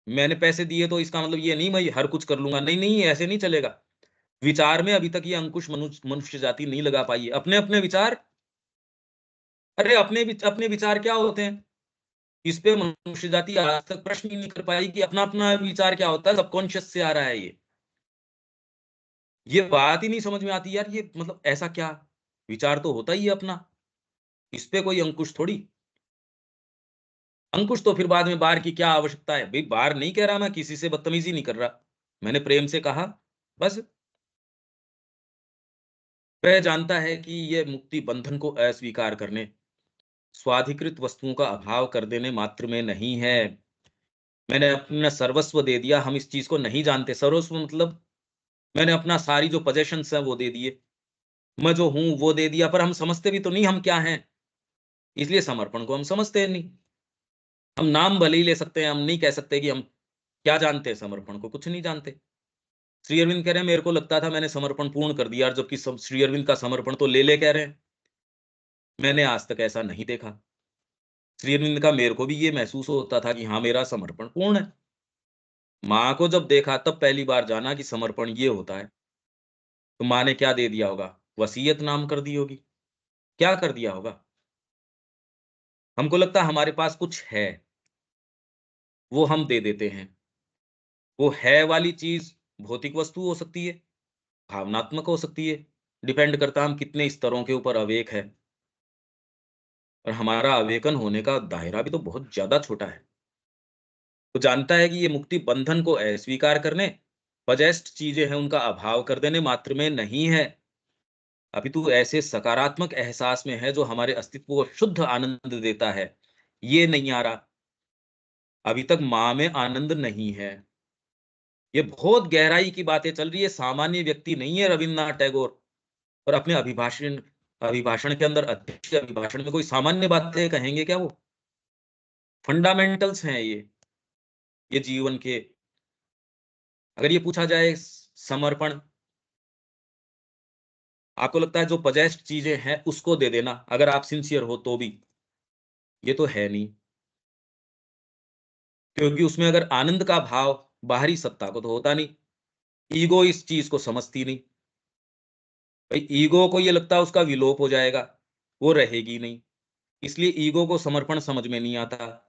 मैंने पैसे दिए तो इसका मतलब ये नहीं मैं हर कुछ कर लूँगा। नहीं, नहीं ऐसे नहीं चलेगा। विचार में अभी तक ये अंकुश मनुष्य जाति नहीं लगा पाई है। अपने-अपने विचार, अरे अपने विचार क्या होते हैं? इस पे मनुष्य जाति आज तक प्रश्न ही नहीं कर पाई कि अपना-अपना विचार क्या होता है, सबकॉन्शियस से आ रहा है ये। ये बात ही नहीं समझ में आती यार, ये मतलब ऐसा क्या? विचार तो होता ही है अपना, इस पे कोई अंकुश थोड़ी। अंकुश तो फिर बाद में बार की क्या आवश्यकता है? भई बार नहीं कह रहा मैं, किसी से बदतमीज़ी नहीं कर रहा। मैंने प्रेम से कहा, बस। वह जानता है कि ये मुक्ति बंधन को अस्वीकार करने, स्वाधिकृत वस्तुओं का अभाव कर देने मात्र में नहीं है। मैंने अपना सर्वस्व दे दिया, हम इस चीज़ को नहीं जानते। सर्वस्व मतलब मैंने अपना सारी जो पजेशंस हैं वो दे दिए। मैं जो हूँ वो दे दिया, पर हम समझते भी तो नहीं हम क्या हैं। इसलिए समर्पण को हम समझते नहीं। हम नाम भले ही ले सकते हैं, हम नहीं कह सकते कि हम क्या जानते हैं समर्पण को, कुछ नहीं जानते। श्री अरविंद कह रहे हैं मेरे को लगता था मैंने समर्पण पूर्ण कर दिया, और जबकि सब श्री अरविंद का समर्पण तो ले कह रहे हैं। मैंने आज तक ऐसा नहीं देखा। श्री अरविंद का मेरे को भी ये महसूस होता था कि हाँ, मेरा समर्पण पूर्ण है। माँ को जब देखा तब पहली बार जाना कि समर्पण ये होता है। तो माँ ने क्या दे दिया होगा? वसीयत नाम कर दी होगी। क्या कर दिया होगा? हमको लगता है हमारे पास कुछ है, वो हम दे देते हैं। वो है वाली चीज़ भौतिक वस्तु हो सकती है, भावनात्मक हो सकती है, डिपेंड करता है हम कितने स्तरों के ऊपर अवेक है। और हमारा अवेकन होने का दायरा भी तो बहुत ज़्यादा छोटा है। तो जानता है कि ये मुक्ति बंधन को अस्वीकार करने, पजेस्ट चीज़ें हैं उनका अभाव कर देने मात्र में नहीं है, अपितु ऐसे सकारात्मक एहसास में है जो हमारे अस्तित्व को शुद्ध आनंद देता है। ये नहीं आ रहा। अभी तक माँ में आनंद नहीं है। ये बहुत गहराई की बातें चल रही है, सामान्य व्यक्ति नहीं है रवीन्द्रनाथ टैगोर। और अपने अभिभाषण के अंदर, अध्यक्ष के अभिभाषण में कोई सामान्य बातें कहेंगे क्या वो? फंडामेंटल्स हैं ये जीवन के। अगर ये पूछा जाए समर्पण, आपको लगता है जो पजेस्ट चीज़ें हैं उसको दे देना, अगर आप सिंसियर हो तो भी, ये तो है नहीं। क्योंकि उसमें अगर आनंद का भाव बाहरी सत्ता को तो होता नहीं। ईगो इस चीज़ को समझती नहीं। भाई ईगो को ये लगता है उसका विलोप हो जाएगा, वो रहेगी नहीं। इसलिए ईगो को समर्पण समझ में नहीं आता।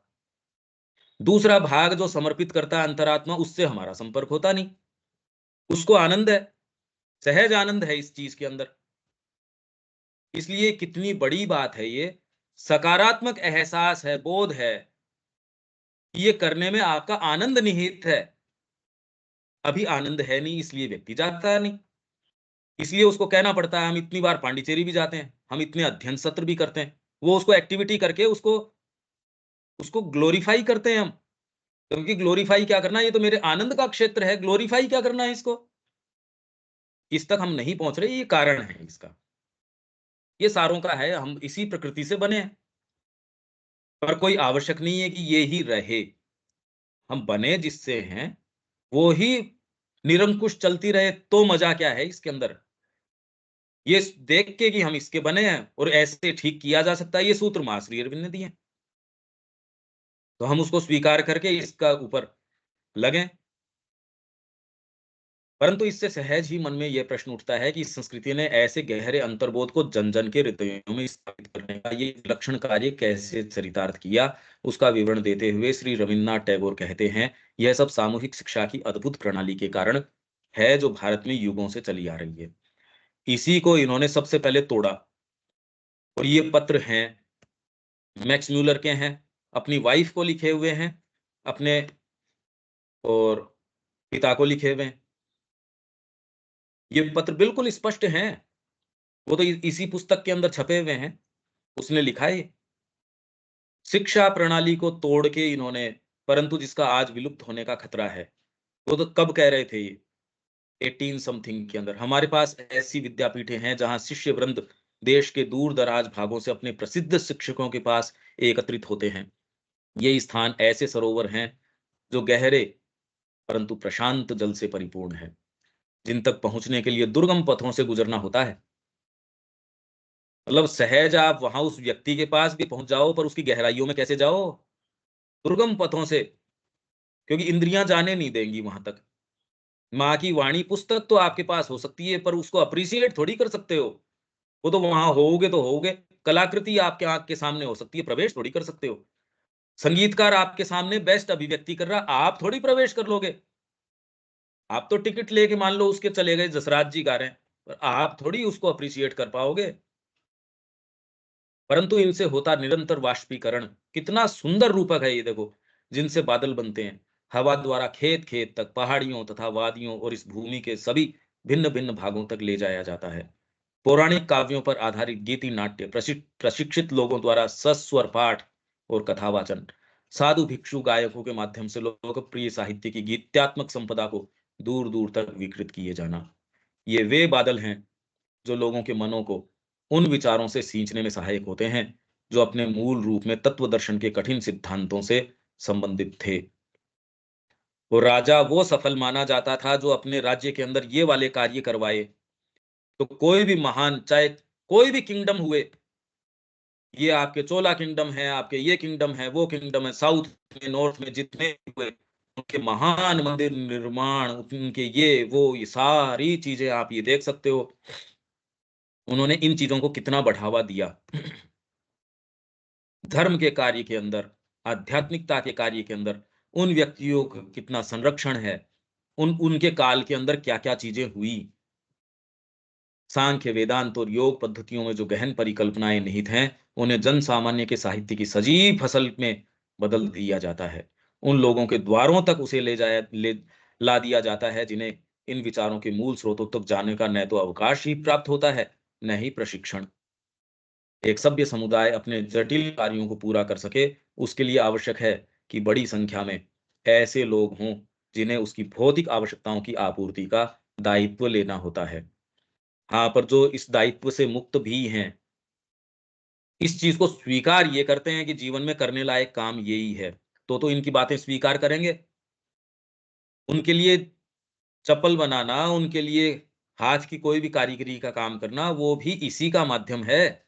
दूसरा भाग जो समर्पित करता है अंतरात्मा, उससे हमारा संपर्क होता नहीं। उसको आनंद है, सहज आनंद है इस चीज़ के अंदर। इसलिए कितनी बड़ी बात है ये, सकारात्मक एहसास है, बोध है, ये करने में आपका आनंद निहित है। अभी आनंद है नहीं, इसलिए व्यक्ति जाता नहीं। इसलिए उसको कहना पड़ता है, हम इतनी बार पांडिचेरी भी जाते हैं, हम इतने अध्ययन सत्र भी करते हैं। वो उसको एक्टिविटी करके उसको उसको ग्लोरीफाई करते हैं हम। क्योंकि ग्लोरीफाई क्या करना है, ये तो मेरे आनंद का क्षेत्र है, ग्लोरीफाई क्या करना है इसको? इस तक हम नहीं पहुँच रहे, ये कारण है इसका। ये सारों का है, हम इसी प्रकृति से बने हैं। पर कोई आवश्यक नहीं है कि ये ही रहे। हम बने जिससे हैं, वो ही निरंकुश चलती रहे तो मज़ा क्या है इसके अंदर? ये देख के कि हम इसके बने हैं और ऐसे ठीक किया जा सकता है, ये सूत्र माँ श्री अरविंद ने दिए हैं। तो हम उसको स्वीकार करके इसका ऊपर लगें। परंतु इससे सहज ही मन में ये प्रश्न उठता है कि इस संस्कृति ने ऐसे गहरे अंतर्बोध को जन-जन के हृदयों में स्थापित करने का ये विलक्षण कार्य कैसे चरितार्थ किया, उसका विवरण देते हुए श्री रवीन्द्रनाथ टैगोर कहते हैं, यह सब सामूहिक शिक्षा की अद्भुत प्रणाली के कारण है, जो भारत में युगों से चली आ रही है। इसी को इन्होंने सबसे पहले तोड़ा और ये पत्र हैं, मैक्स म्यूलर के हैं, अपनी वाइफ को लिखे हुए हैं, अपने और पिता को लिखे हुए हैं। ये पत्र बिल्कुल स्पष्ट हैं। वो तो इसी पुस्तक के अंदर छपे हुए हैं। उसने लिखा है, शिक्षा प्रणाली को तोड़ के इन्होंने, परंतु जिसका आज विलुप्त होने का खतरा है। वो तो कब कह रहे थे ये? 18 समथिंग के अंदर। हमारे पास ऐसी विद्यापीठें हैं जहाँ शिष्य वृंद देश के दूर-दराज भागों से अपने प्रसिद्ध शिक्षकों के पास एकत्रित होते हैं। ये स्थान ऐसे सरोवर हैं जो गहरे परंतु प्रशांत जल से परिपूर्ण हैं, जिन तक पहुँचने के लिए दुर्गम पथों से गुजरना होता है। मतलब सहज आप वहाँ उस व्यक्ति के पास भी पहुँच जाओ, पर उसकी गहराइयों में कैसे जाओ? दुर्गम पथों से, क्योंकि इंद्रियाँ जाने नहीं देंगी वहाँ तक। माँ की वाणी पुस्तक तो आपके पास हो सकती है, पर उसको एप्रिशिएट थोड़ी कर सकते हो। वो तो वहाँ होओगे तो होओगे। कलाकृति आपके आँख के सामने हो सकती है, प्रवेश थोड़ी कर सकते हो। संगीतकार आपके सामने बेस्ट अभिव्यक्ति कर रहा, आप थोड़ी प्रवेश कर लोगे। आप तो टिकट लेके मान लो उसके चले गए, जसराज जी गा रहे हैं, पर आप थोड़ी उसको एप्रिशिएट कर पाओगे। परंतु इनसे होता निरंतर वाष्पीकरण, कितना सुंदर रूपक है ये देखो, जिनसे बादल बनते हैं। हवा द्वारा खेत-खेत तक, पहाड़ियों तथा वादियों और इस भूमि के सभी भिन्न-भिन्न भागों तक ले जाया जाता है। पौराणिक काव्यों पर आधारित गीति नाट्य, प्रशिक्षित लोगों द्वारा सस्वर पाठ और कथावाचन, साधु भिक्षु गायकों के माध्यम से लोकप्रिय साहित्य की गीत्यात्मक संपदा को दूर-दूर तक विकृत किए जाना। ये वे बादल हैं जो लोगों के मनों को उन विचारों से सींचने में सहायक होते हैं, जो अपने मूल रूप में तत्व दर्शन के कठिन सिद्धांतों से संबंधित थे। वो राजा वो सफल माना जाता था जो अपने राज्य के अंदर ये वाले कार्य करवाए। तो कोई भी महान, चाहे कोई भी किंगडम हुए, ये आपके चोला किंगडम है, आपके ये किंगडम है, वो किंगडम है, साउथ में, नॉर्थ में जितने भी हुए, उनके महान मंदिर निर्माण, उनके ये सारी चीजें आप ये देख सकते हो। उन्होंने इन चीजों को कितना बढ़ावा दिया। धर्म के कार्य के अंदर, आध्यात्मिकता के कार्य के अंदर उन व्यक्तियों का कितना संरक्षण है, उनके काल के अंदर क्या-क्या चीजें हुई। सांख्य, वेदांत और योग पद्धतियों में जो गहन परिकल्पनाएँ निहित हैं, उन्हें जन सामान्य के साहित्य की सजीव फसल में बदल दिया जाता है। उन लोगों के द्वारों तक उसे ले ला दिया जाता है, जिन्हें इन विचारों के मूल स्रोतों तक जाने का न तो अवकाश ही प्राप्त होता है, न ही प्रशिक्षण। एक सभ्य समुदाय अपने जटिल कार्यों को पूरा कर सके, उसके लिए आवश्यक है कि बड़ी संख्या में ऐसे लोग हों, जिन्हें उसकी भौतिक आवश्यकताओं की आपूर्ति का दायित्व लेना होता है। हाँ, पर जो इस दायित्व से मुक्त भी हैं, इस चीज़ को स्वीकार ये करते हैं कि जीवन में करने लायक काम यही है, तो इनकी बातें स्वीकार करेंगे। उनके लिए चप्पल बनाना, उनके लिए हाथ की कोई भी कारीगरी का काम करना, वो भी इसी का माध्यम है।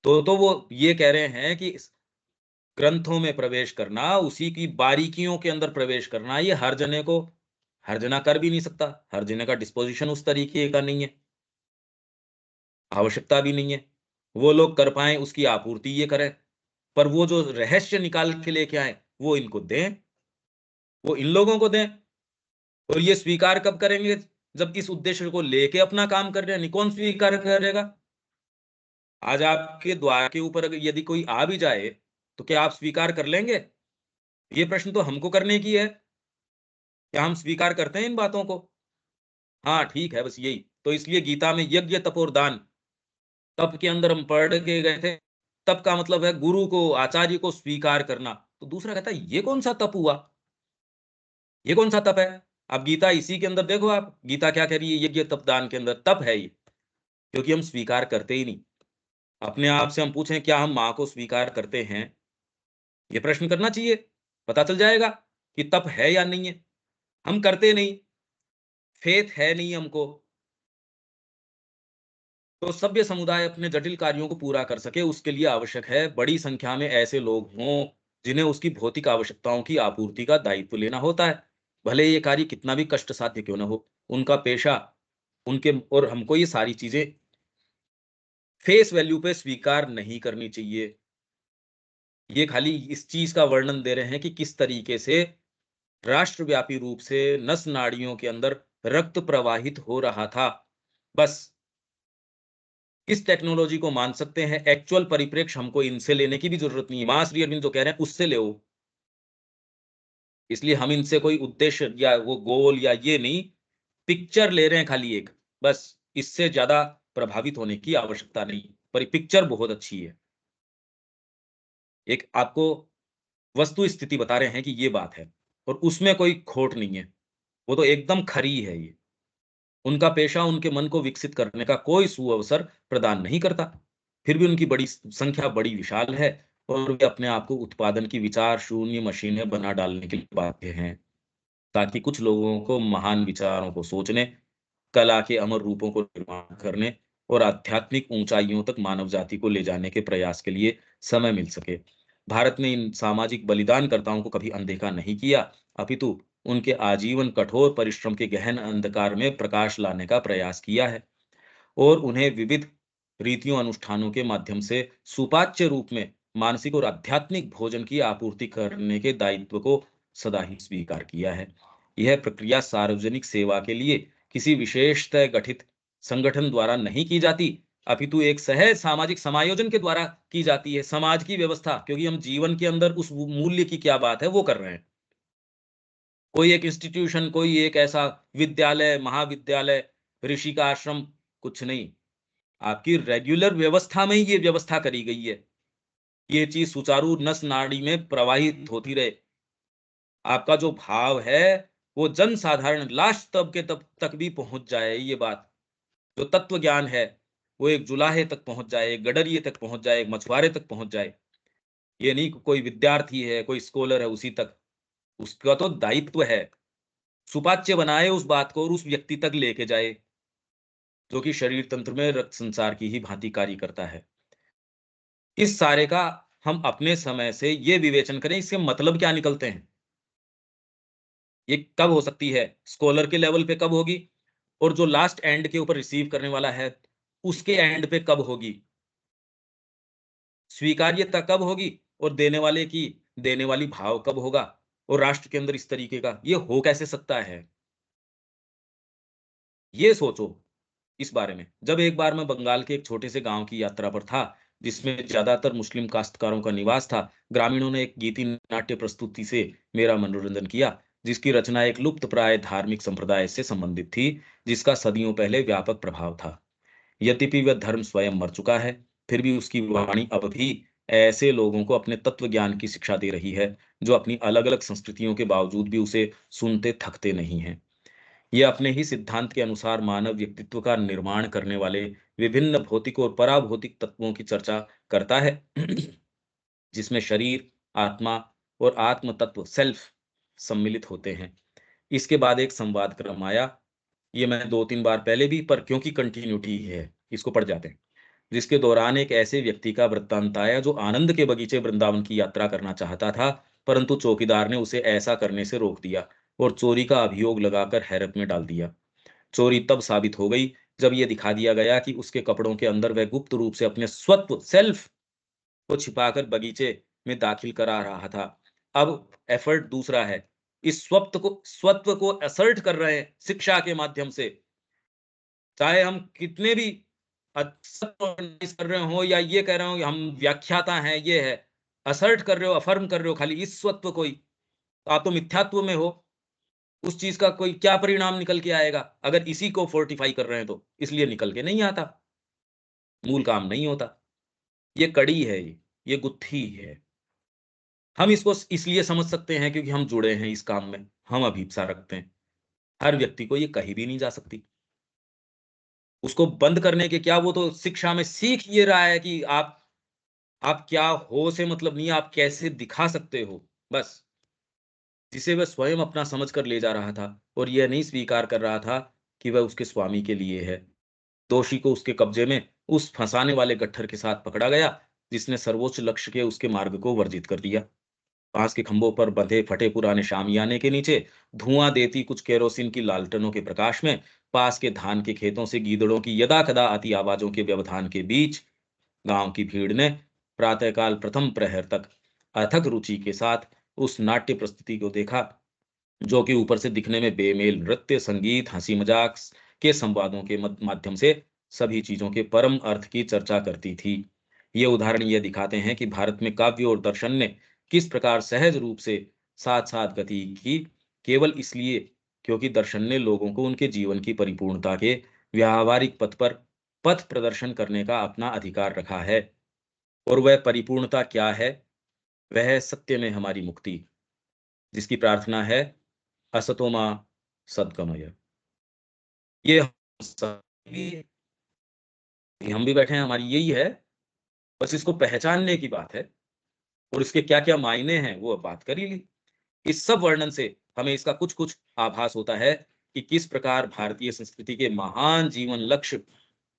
तो वो ये कह रहे हैं कि इस ग्रंथों में प्रवेश करना, उसी की बारीकियों के अंदर प्रवेश करना, ये हर जना कर भी नहीं सकता। हर जने का डिस्पोज़िशन उस तरीके का नहीं है, आवश्यकता भी नहीं है। वो लोग कर पाएँ उसकी आपूर्ति ये करें, पर वो जो रहस्य निकाल के लेके आएँ, वो इनको दें, वो इन लोगों को दें। और ये स्वीकार कब करेंगे? जब इस उद्देश्य को लेके अपना काम कर रहे हैं, नहीं कौन स्वीकार करेगा? आज आपके द्वार के ऊपर अगर यदि कोई आ भी जाए, तो क्या आप स्वीकार कर लेंगे? ये प्रश्न तो हमको करने की है। क्या हम स्वीकार करते हैं इन बातों को? हाँ, ठीक है, बस यही। तो इसलिए गीता में यज्ञ, तप और दान, तप के अंदर हम पढ़ के गए थे। तप का मतलब है गुरु को, आचार्य को स्वीकार करना। तो दूसरा कहता है ये कौन-सा तप हुआ? ये कौन-सा तप है? अब गीता इसी के अंदर देखो आप, गीता क्या कह रही है यज्ञ, तप, दान के अंदर तप है ये, क्योंकि हम स्वीकार करते ही नहीं। अपने आप से हम पूछें क्या हम माँ को स्वीकार करते हैं? ये प्रश्न करना चाहिए, पता चल जाएगा कि तप है या नहीं है। हम करते नहीं, फेथ है नहीं हमको। तो सभ्य समुदाय अपने जटिल कार्यों को पूरा कर सके, उसके लिए आवश्यक है बड़ी संख्या में ऐसे लोग हों, जिन्हें उसकी भौतिक आवश्यकताओं की आपूर्ति का दायित्व लेना होता है। भले ये कार्य कितना भी कष्ट साध्य क्यों न हो, उनका पेशा, उनके और हमको ये सारी चीज़ें फेस वैल्यू पे स्वीकार नहीं करनी चाहिए। ये खाली इस चीज़ का वर्णन दे रहे हैं कि किस तरीके से राष्ट्रव्यापी रूप से नस नाड़ियों के अंदर रक्त प्रवाहित हो रहा था। बस इस टेक्नोलॉजी को मान सकते हैं, एक्चुअल परिप्रेक्ष्य हमको इनसे लेने की भी ज़रूरत नहीं है। माँ श्री अरविंद जो कह रहे हैं उससे लो। इसलिए हम इनसे कोई उद्देश्य या वो गोल या ये नहीं, पिक्चर ले रहे हैं खाली एक, बस इससे ज़्यादा प्रभावित होने की आवश्यकता नहीं। पर पिक्चर बहुत अच्छी है। एक आपको वस्तु स्थिति बता रहे हैं कि ये बात है और उसमें कोई खोट नहीं है। वो तो एकदम खरी है ये। उनका पेशा उनके मन को विकसित करने का कोई सुअवसर प्रदान नहीं करता। फिर भी उनकी बड़ी संख्या बड़ी विशाल है और वे अपने आप को उत्पादन की विचार शून्य मशीनें बना डालने के लिए बाध्य हैं, ताकि कुछ लोगों को महान विचारों को सोचने, कला के अमर रूपों को निर्माण करने और आध्यात्मिक ऊंचाइयों तक मानव जाति को ले जाने के प्रयास के लिए समय मिल सके। भारत ने इन सामाजिक बलिदानकर्ताओं को कभी अनदेखा नहीं किया, अपितु उनके आजीवन कठोर परिश्रम के गहन अंधकार में प्रकाश लाने का प्रयास किया है और उन्हें विविध रीतियों अनुष्ठानों के माध्यम से सुपाच्य रूप में मानसिक और आध्यात्मिक भोजन की आपूर्ति करने के दायित्व को सदा ही स्वीकार किया है। यह प्रक्रिया सार्वजनिक सेवा के लिए किसी विशेषतः गठित संगठन द्वारा नहीं की जाती, अपितु एक सहज सामाजिक समायोजन के द्वारा की जाती है। समाज की व्यवस्था, क्योंकि हम जीवन के अंदर उस मूल्य की क्या बात है वो कर रहे हैं। कोई एक इंस्टीट्यूशन, कोई एक ऐसा विद्यालय, महाविद्यालय, ऋषि का आश्रम, कुछ नहीं। आपकी रेगुलर व्यवस्था में ही ये व्यवस्था करी गई है। ये चीज़ सुचारू नस नाड़ी में प्रवाहित होती रहे। आपका जो भाव है, वो जनसाधारण लास्ट तबके तब तक भी पहुँच जाए ये बात। जो तत्व ज्ञान है, वो एक जुलाहे तक पहुँच जाए, एक गडरिये तक पहुँच जाए, एक मछुआरे तक पहुँच जाए। ये नहीं कि कोई विद्यार्थी है, कोई स्कॉलर है उसी तक। उसका तो दायित्व है, सुपाच्य बनाए उस बात को और उस व्यक्ति तक लेके जाए, जो कि शरीर तंत्र में रक्त संचार की ही भांति कार्य करता है। इस सारे का हम अपने समय से ये विवेचन करें, इससे मतलब क्या निकलते हैं? ये कब हो सकती है? स्कॉलर के लेवल पे कब होगी? और जो लास्ट एंड के ऊपर रिसीव करने वाला है, उसके एंड पे कब होगी? स्वीकार्यता कब होगी? और देने वाले की देने वाली भाव कब होगा? और राष्ट्र के अंदर इस तरीके का, ये हो कैसे सकता है? ये सोचो इस बारे में। जब एक बार मैं बंगाल के एक छोटे से गाँव की यात्रा पर था, जिसमें ज़्यादातर मुस्लिम काश्तकारों का निवास था, ग्रामीणों ने एक गीति नाट्य प्रस्तुति से मेरा मनोरंजन किया, जिसकी रचना एक लुप्तप्राय धार्मिक संप्रदाय से संबंधित थी, जिसका सदियों पहले व्यापक प्रभाव था। यद्यपि वह धर्म स्वयं मर चुका है, फिर भी उसकी वाणी अब भी ऐसे लोगों को अपने तत्व ज्ञान की शिक्षा दे रही है, जो अपनी अलग-अलग संस्कृतियों के बावजूद भी उसे सुनते थकते नहीं हैं। ये अपने ही सिद्धांत के अनुसार मानव व्यक्तित्व का निर्माण करने वाले विभिन्न भौतिक और पराभौतिक तत्वों की चर्चा करता है, जिसमें शरीर, आत्मा और आत्म तत्व सेल्फ सम्मिलित होते हैं। इसके बाद एक संवाद क्रम आया। ये मैं 2-3 बार पहले भी, पर क्योंकि कंटिन्यूटी है, इसको पढ़ जाते हैं। जिसके दौरान एक ऐसे व्यक्ति का वृत्तांत आया जो आनंद के बगीचे वृंदावन की यात्रा करना चाहता था, परंतु चौकीदार ने उसे ऐसा करने से रोक दिया और चोरी का अभियोग लगाकर हैरत में डाल दिया। चोरी तब साबित हो गई जब यह दिखा दिया गया कि उसके कपड़ों के अंदर वह गुप्त रूप से अपने स्वत्व सेल्फ को छिपाकर बगीचे में दाखिल करा रहा था। अब एफर्ट दूसरा है। इस स्वत्व को असर्ट कर रहे हैं शिक्षा के माध्यम से। चाहे हम कितने भी अच्छा कर रहे हो या ये कह रहे हो कि हम व्याख्याता हैं, ये है, असर्ट कर रहे हो, अफर्म कर रहे हो खाली ईश्वरत्व कोई, तो आप तो मिथ्यात्व में हो। उस चीज का कोई क्या परिणाम निकल के आएगा अगर इसी को फोर्टिफाई कर रहे हैं तो? इसलिए निकल के नहीं आता, मूल काम नहीं होता। ये कड़ी है, ये गुत्थी है। हम इसको इसलिए समझ सकते हैं क्योंकि हम जुड़े हैं इस काम में, हम अभिप्सा रखते हैं। हर व्यक्ति को ये कही भी नहीं जा सकती। उसको बंद करने के क्या, वो तो शिक्षा में सीख ये रहा है कि आप क्या हो से मतलब नहीं, आप कैसे दिखा सकते हो, बस। जिसे वह स्वयं अपना समझ कर ले जा रहा था और यह नहीं स्वीकार कर रहा था कि वह उसके स्वामी के लिए है। दोषी को उसके कब्जे में उस फंसाने वाले गट्ठर के साथ पकड़ा गया, जिसने सर्वोच्च लक्ष्य के उसके मार्ग को वर्जित कर दिया। बांस के खंभों पर बंधे फटे पुराने शामियाने के नीचे धुआं देती कुछ केरोसिन की लालटेनों के प्रकाश में, पास के धान के खेतों से गीदड़ों की यदा कदा आती आवाजों के व्यवधान के बीच, गांव की भीड़ ने प्रातःकाल प्रथम प्रहर तक अथक रुचि के साथ उस नाट्य प्रस्तुति को देखा, जो कि ऊपर से दिखने में बेमेल नृत्य, संगीत, हंसी मजाक के संवादों के माध्यम से सभी चीजों के परम अर्थ की चर्चा करती थी। ये उदाहरण ये दिखाते हैं कि भारत में काव्य और दर्शन ने किस प्रकार सहज रूप से साथ साथ गति की, केवल इसलिए क्योंकि दर्शन ने लोगों को उनके जीवन की परिपूर्णता के व्यावहारिक पथ पर पथ प्रदर्शन करने का अपना अधिकार रखा है। और वह परिपूर्णता क्या है? वह है सत्य में हमारी मुक्ति, जिसकी प्रार्थना है असतो मा सद्गमय। ये हम भी बैठे हैं, हमारी यही है, बस इसको पहचानने की बात है। और इसके क्या-क्या मायने हैं वो अब बात कर ही ली। इस सब वर्णन से हमें इसका कुछ-कुछ आभास होता है कि किस प्रकार भारतीय संस्कृति के महान जीवन लक्ष्य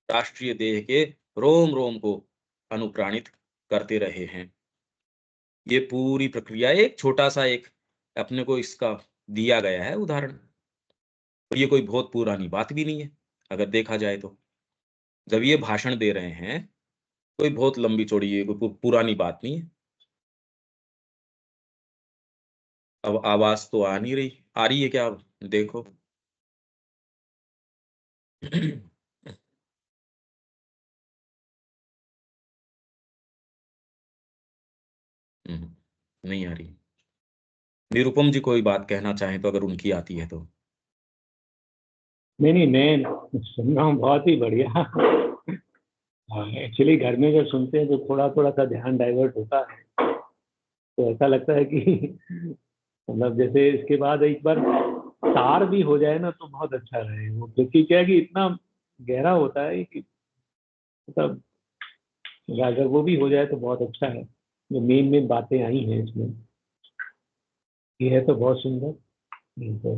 राष्ट्रीय देह के रोम-रोम को अनुप्राणित करते रहे हैं। ये पूरी प्रक्रिया एक छोटा-सा एक अपने को इसका दिया गया है उदाहरण। और ये कोई बहुत पुरानी बात भी नहीं है, अगर देखा जाए तो। जब ये भाषण दे रहे हैं, कोई बहुत लंबी-चौड़ी ये कोई पुरानी बात नहीं है। अब आवाज़ तो आ नहीं रही। आ रही है क्या अब? देखो। हुँ, नहीं आ रही। निरुपम जी कोई बात कहना चाहें तो अगर उनकी आती है तो? नहीं नहीं, मैं सुन रहा हूँ, बहुत ही बढ़िया। एक्चुअली घर में जब सुनते हैं तो थोड़ा थोड़ा सा ध्यान डाइवर्ट होता है, तो ऐसा लगता है कि मतलब जैसे इसके बाद एक बार तार भी हो जाए ना तो बहुत अच्छा रहे वो, क्योंकि क्या है कि इतना गहरा होता है कि मतलब अगर वो भी हो जाए तो बहुत अच्छा है। जो मेन मेन बातें आई हैं इसमें, ये है तो बहुत सुंदर। तो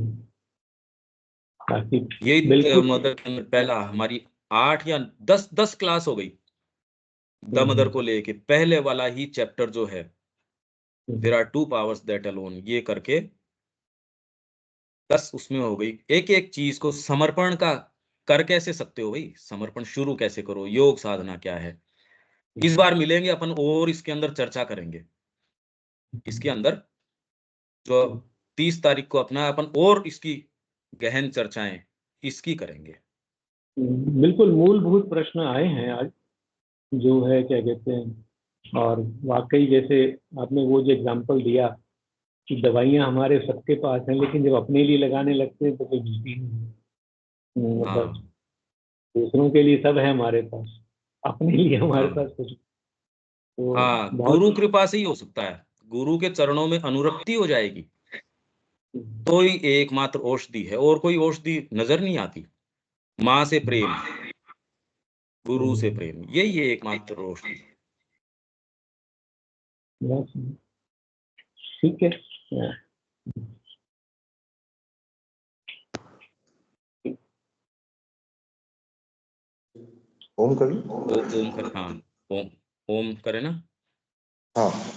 बाकी यही बिल्कुल। मदर पहला हमारी 8 या 10 क्लास हो गई। हम्म, दामोदर को लेके पहले वाला ही चैप्टर जो है, hmm, there are 2 powers that alone, ये करके 10 उसमें हो गई। एक-एक चीज़ को समर्पण का कर कैसे सकते हो भई? समर्पण शुरू कैसे करो? योग साधना क्या है? इस बार मिलेंगे अपन और इसके अंदर चर्चा करेंगे। इसके अंदर जो 30 तारीख को अपना अपन और इसकी गहन चर्चाएँ इसकी करेंगे। बिल्कुल मूलभूत प्रश्न आए हैं आज, जो है क्या कहते हैं। और वाकई जैसे आपने वो जो एग्जांपल दिया कि दवाइयाँ हमारे सबके पास हैं, लेकिन जब अपने लिए लगाने लगते हैं तो कोई मिलती नहीं है। मतलब हाँ, दूसरों के लिए सब है हमारे पास, अपने लिए हमारे हाँ। पास कुछ। तो हाँ, बहुत। गुरु कृपा से ही हो सकता है। गुरु के चरणों में अनुरक्ति हो जाएगी, तो ही एकमात्र औषधि है और कोई औषधि नज़र नहीं आती। माँ से प्रेम, गुरु से प्रेम, यही है एकमात्र औषधि। बस, ठीक है। ओम कवि। ओम कर, हाँ, ओम ओम करे ना? हाँ।